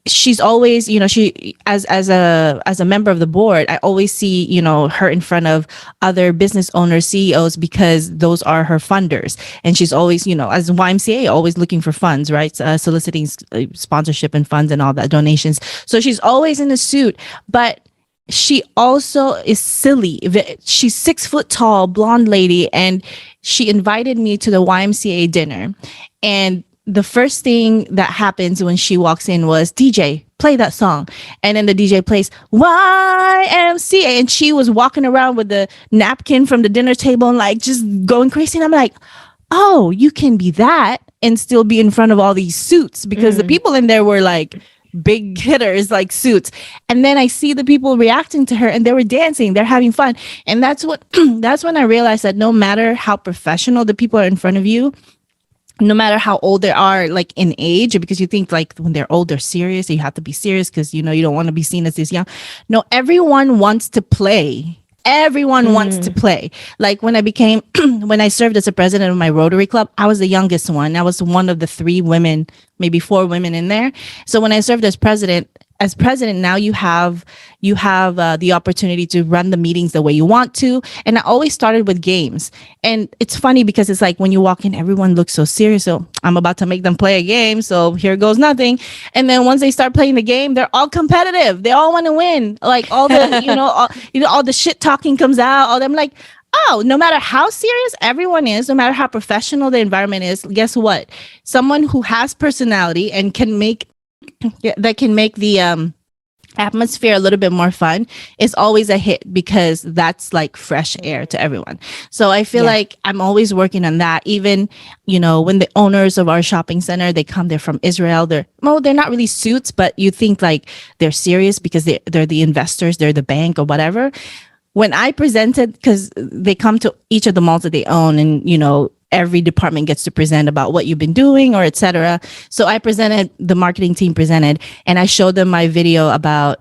she's always, she, as a member of the board, I always see, her in front of other business owners, CEOs, because those are her funders. And she's always, as YMCA, always looking for funds, right? Soliciting sponsorship and funds and all that, donations. So she's always in a suit, but she also is silly. She's 6 foot tall, blonde lady, and she invited me to the YMCA dinner. And the first thing that happens when she walks in was, DJ, play that song. And then the DJ plays YMCA. And she was walking around with the napkin from the dinner table and like just going crazy. And I'm like, oh, you can be that and still be in front of all these suits, because the people in there were like big hitters, like suits. And then I see the people reacting to her and they were dancing, they're having fun. And that's when I realized that no matter how professional the people are in front of you, no matter how old they are, like in age, because you think like when they're old, they're serious, you have to be serious because, you don't want to be seen as this young. No, everyone wants to play. Everyone wants to play. Like when I served as a president of my Rotary Club, I was the youngest one. I was one of the 3 women, maybe 4 women in there. So when I served as president, now you have the opportunity to run the meetings the way you want to. And I always started with games. And it's funny because it's like when you walk in, everyone looks so serious. So I'm about to make them play a game. So here goes nothing. And then once they start playing the game, they're all competitive. They all want to win. Like all the, all the shit talking comes out. All them like, oh, no matter how serious everyone is, no matter how professional the environment is, guess what? Someone who has personality and can make the atmosphere a little bit more fun is always a hit, because that's like fresh air to everyone. So I feel like I'm always working on that. Even, when the owners of our shopping center, they're from Israel, they're not really suits, but you think like they're serious because they're the investors, they're the bank or whatever. When I presented, because they come to each of the malls that they own, and every department gets to present about what you've been doing or etc. So the marketing team presented, and I showed them my video about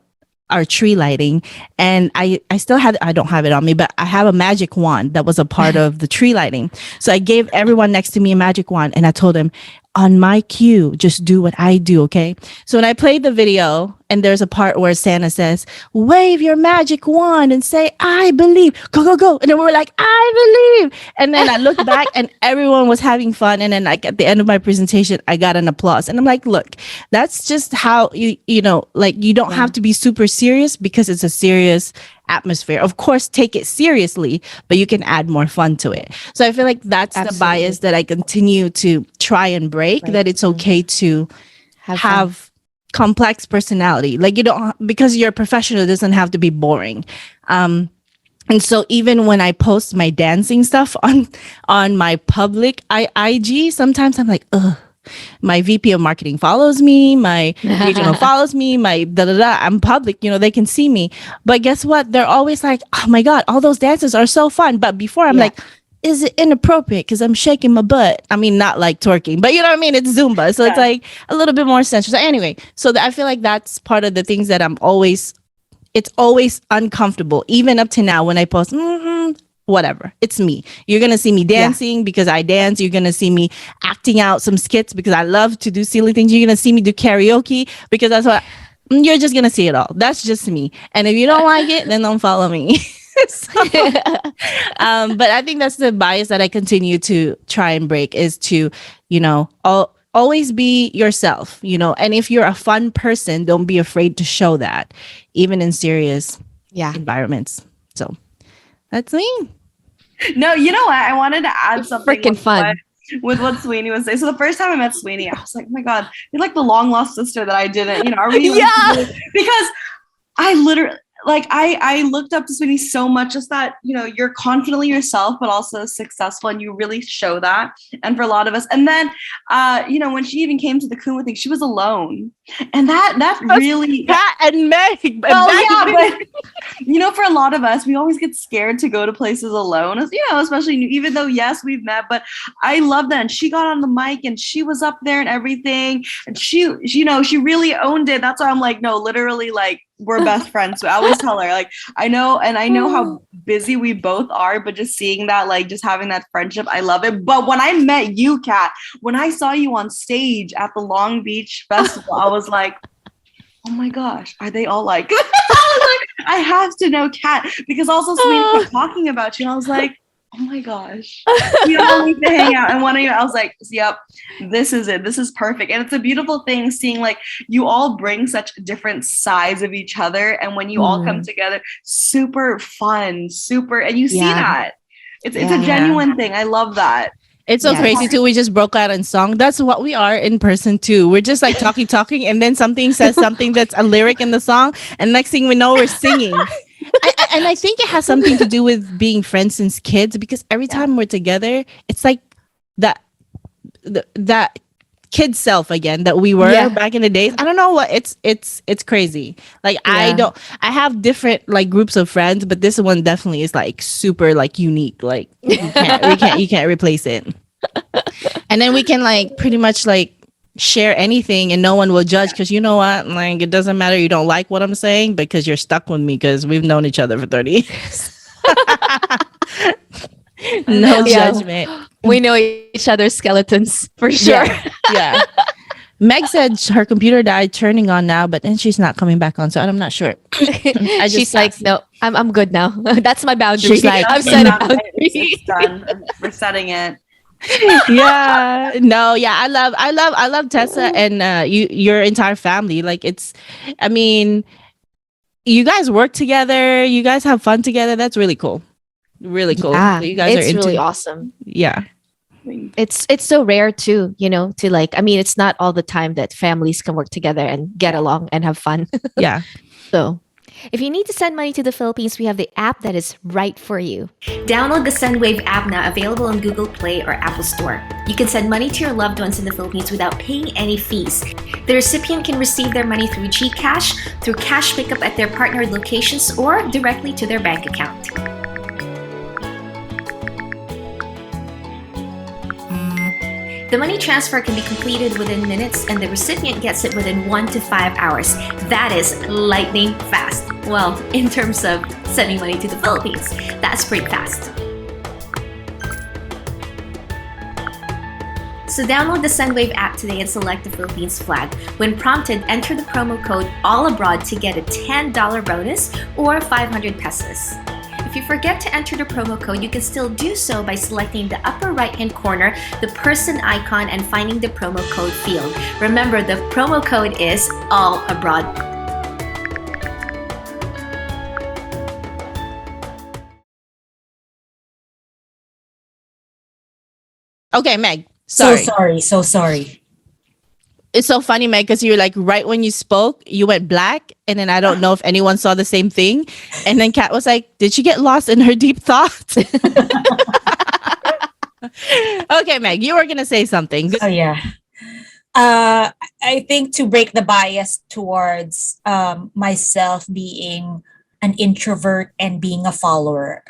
our tree lighting. And I don't have it on me, but I have a magic wand that was a part of the tree lighting. So I gave everyone next to me a magic wand, and I told them, on my cue, just do what I do, okay? So when I played the video, and there's a part where Santa says, wave your magic wand and say, I believe, go, go, go. And then we were like, I believe. And then I looked back and everyone was having fun. And then like at the end of my presentation, I got an applause. And I'm like, look, that's just how you don't have to be super serious, because it's a serious atmosphere. Of course, take it seriously, but you can add more fun to it. So I feel like that's the bias that I continue to try and break, that it's okay to have complex personality. Like because you're a professional, it doesn't have to be boring. And so even when I post my dancing stuff on my public IG, sometimes I'm like, ugh. My VP of marketing follows me, my regional follows me, my da-da-da, I'm public, they can see me. But guess what? They're always like, oh my God, all those dances are so fun. But before I'm like, is it inappropriate because I'm shaking my butt? I mean, not like twerking, but you know what I mean? It's Zumba. So it's like a little bit more sensual. So anyway, I feel like that's part of the things that it's always uncomfortable. Even up to now when I post, whatever, it's me. You're going to see me dancing because I dance. You're going to see me acting out some skits because I love to do silly things. You're going to see me do karaoke because that's what you're just going to see it all. That's just me. And if you don't like it, then don't follow me. But I think that's the bias that I continue to try and break, is to, always be yourself, and if you're a fun person, don't be afraid to show that, even in serious environments. So that's me. No, you know what? I wanted to add something. Freaking fun. With what Sweeney was saying. So the first time I met Sweeney, I was like, oh my God, you're like the long lost sister that I didn't, are we? Because I literally, like I looked up to Sweetie so much, just that, you're confidently yourself, but also successful, and you really show that. And for a lot of us, and then, when she even came to the Kumu thing, she was alone, and that really. Kat and Meg. Well, yeah, but for a lot of us, we always get scared to go to places alone, especially even though, yes, we've met, but I love that. And she got on the mic and she was up there and everything. And she really owned it. That's why I'm like, no, literally, like, we're best friends. So I always tell her, like, I know how busy we both are, but just seeing that, like, just having that friendship, I love it. But when I met you, Kat, when I saw you on stage at the Long Beach Festival, I was like, oh my gosh, are they all like, I was like, I have to know Kat, because also Sweetie was talking about you, and I was like, oh my gosh, we all need to hang out. And one of you, I was like, yep, this is it. This is perfect. And it's a beautiful thing seeing, like, you all bring such different sides of each other. And when you all come together, super fun, and you see that. It's a genuine thing. I love that. It's so crazy too. We just broke out in song. That's what we are in person too. We're just like talking, and then something says something that's a lyric in the song, and next thing we know, we're singing. And I think it has something to do with being friends since kids, because every time we're together, it's like that kid self again that we were back in the days. I don't know what it's crazy. Like I have different like groups of friends, but this one definitely is like super like unique. Like you can't replace it. And then we can like pretty much like share anything and no one will judge, because you know what, like it doesn't matter, you don't like what I'm saying because you're stuck with me because we've known each other for 30 years. No judgment. We know each other's skeletons for sure. Yeah. Meg said her computer died, turning on now, but then she's not coming back on, so I'm not sure. She's like, no, I'm good now. That's my boundary. She's like, I'm setting boundaries. It's done. We're setting it. I love Tessa and your entire family. Like I mean, you guys work together, you guys have fun together. That's really cool. Really cool. Yeah, you guys it's are really awesome. Yeah. It's so rare too, to like, I mean, it's not all the time that families can work together and get along and have fun. Yeah. So if you need to send money to the Philippines, we have the app that is right for you. Download the SendWave app now, available on Google Play or Apple Store. You can send money to your loved ones in the Philippines without paying any fees. The recipient can receive their money through GCash, through cash pickup at their partnered locations, or directly to their bank account. The money transfer can be completed within minutes, and the recipient gets it within 1 to 5 hours. That is lightning fast. Well, in terms of sending money to the Philippines, that's pretty fast. So download the SendWave app today and select the Philippines flag. When prompted, enter the promo code ALLABROAD to get a $10 bonus or 500 pesos. If you forget to enter the promo code, you can still do so by selecting the upper right-hand corner, the person icon, and finding the promo code field. Remember, the promo code is ALLABROAD. Okay, Meg. So sorry. It's so funny, Meg, because you're like, right when you spoke, you went black. And then I don't know if anyone saw the same thing. And then Kat was like, did she get lost in her deep thoughts? Okay, Meg, you were going to say something. Oh, yeah. I think to break the bias towards myself being an introvert and being a follower,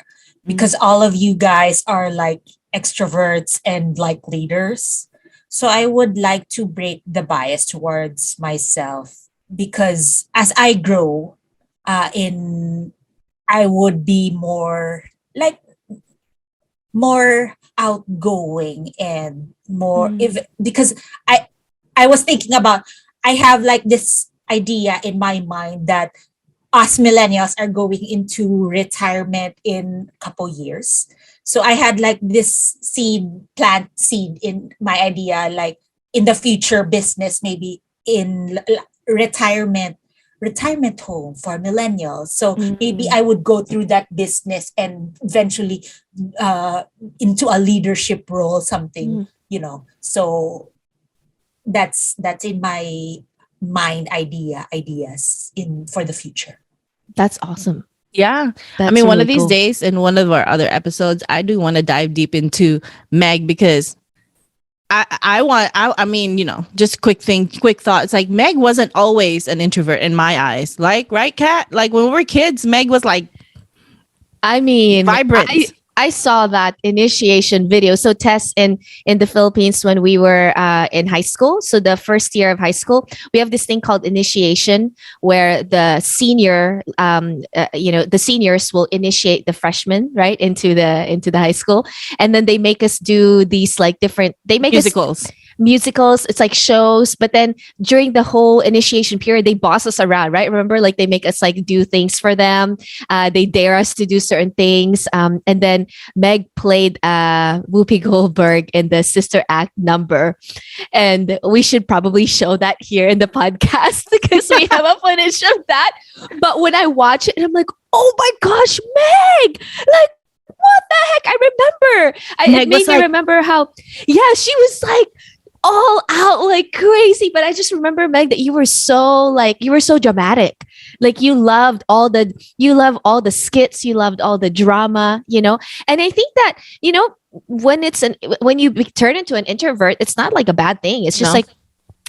because all of you guys are like extroverts and like leaders. So I would like to break the bias towards myself, because as I grow I would be more outgoing and more because I was thinking about, I have like this idea in my mind that us millennials are going into retirement in a couple years. So I had like this plant seed in my idea, like in the future business, maybe in retirement home for millennials. So maybe I would go through that business and eventually into a leadership role, something, So that's in my mind ideas for the future. That's awesome. Yeah. That's I mean, one really of these cool. days in one of our other episodes, I do want to dive deep into Meg because I mean, just quick thought. It's like Meg wasn't always an introvert in my eyes. Like, right, Kat? Like when we were kids, Meg was like I mean, I vibrant. I saw that initiation video. So Tess, in the Philippines when we were in high school, so the first year of high school, we have this thing called initiation, where the seniors will initiate the freshmen right into the high school, and then they make us do these like different. They make us Musicals. musicals. It's like shows, but then during the whole initiation period, they boss us around, right? Remember, like they make us like do things for them. They dare us to do certain things. And then Meg played Whoopi Goldberg in the Sister Act number, and we should probably show that here in the podcast because we have a footage of that. But when I watch it, I'm like, oh my gosh, Meg! Like, what the heck? I remember. Meg It was made me like- remember how, yeah, she was like all out like crazy. But I just remember, Meg, that you were so dramatic. Like you love all the skits, you loved all the drama. And I think that, when you turn into an introvert, it's not like a bad thing. It's just No. like,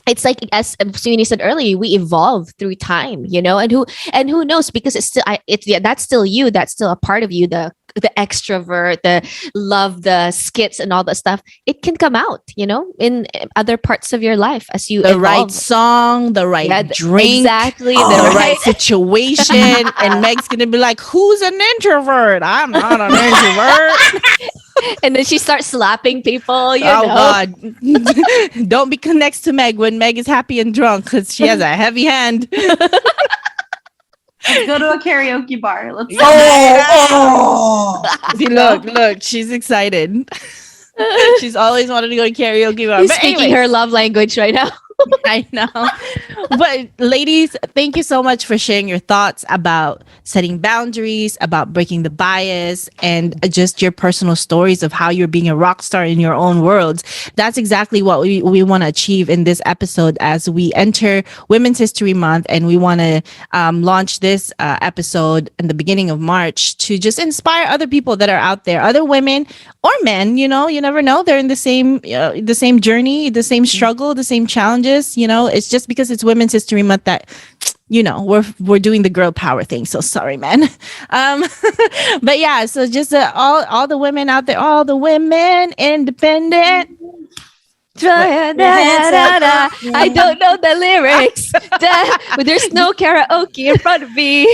it's like, as Sweeney said earlier, we evolve through time, and who knows, because that's still you, that's still a part of you, the extrovert, the love, the skits and all that stuff. It can come out, in other parts of your life as you The right evolve. song, the right Yeah, drink, exactly, the the right situation. And Meg's gonna be like, who's an introvert? I'm not an introvert. And then she starts slapping people. Oh God. Don't be next to Meg when Meg is happy and drunk because she has a heavy hand. Let's go to a karaoke bar. Let's Oh, See, look, she's excited. She's always wanted to go to karaoke bar. She's But speaking anyway, her love language right now. I know. But ladies, thank you so much for sharing your thoughts about setting boundaries, about breaking the bias, and just your personal stories of how you're being a rock star in your own worlds. That's exactly what we want to achieve in this episode as we enter Women's History Month, and we want to launch this episode in the beginning of March to just inspire other people that are out there, other women or men. You never know. They're in the same journey, the same struggle, the same challenges. It's just because it's Women's History Month that we're doing the girl power thing. So sorry, man. But yeah, so just all the women out there, all the women independent. I don't know the lyrics. There's no karaoke in front of me.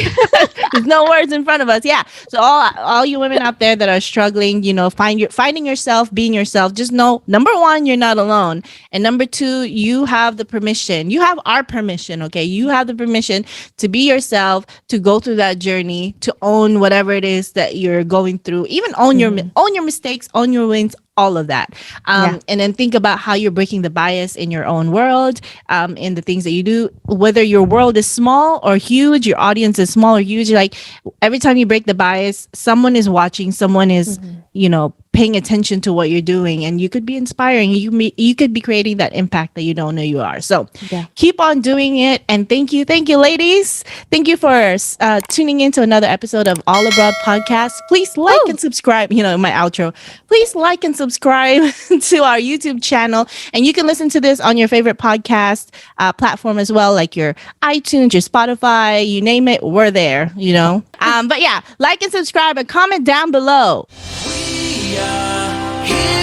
There's no words in front of us. Yeah. So all you women out there that are struggling, finding yourself, being yourself, just know, number one, you're not alone. And number two, you have the permission. You have our permission. Okay. You have the permission to be yourself, to go through that journey, to own whatever it is that you're going through, even own your mistakes, own your wins, all of that. And then think about how you're breaking the bias in your own world, in the things that you do, whether your world is small or huge, your audience is small or huge. Like every time you break the bias, someone is watching, someone is, paying attention to what you're doing, and you could be inspiring. You could be creating that impact that you don't know you are. So keep on doing it. And thank you, ladies. Thank you for tuning into another episode of All Abroad Podcast. Please like and subscribe. My outro. Please like and subscribe to our YouTube channel, and you can listen to this on your favorite podcast platform as well, like your iTunes, your Spotify, you name it, we're there. But yeah, like and subscribe and comment down below. We are here.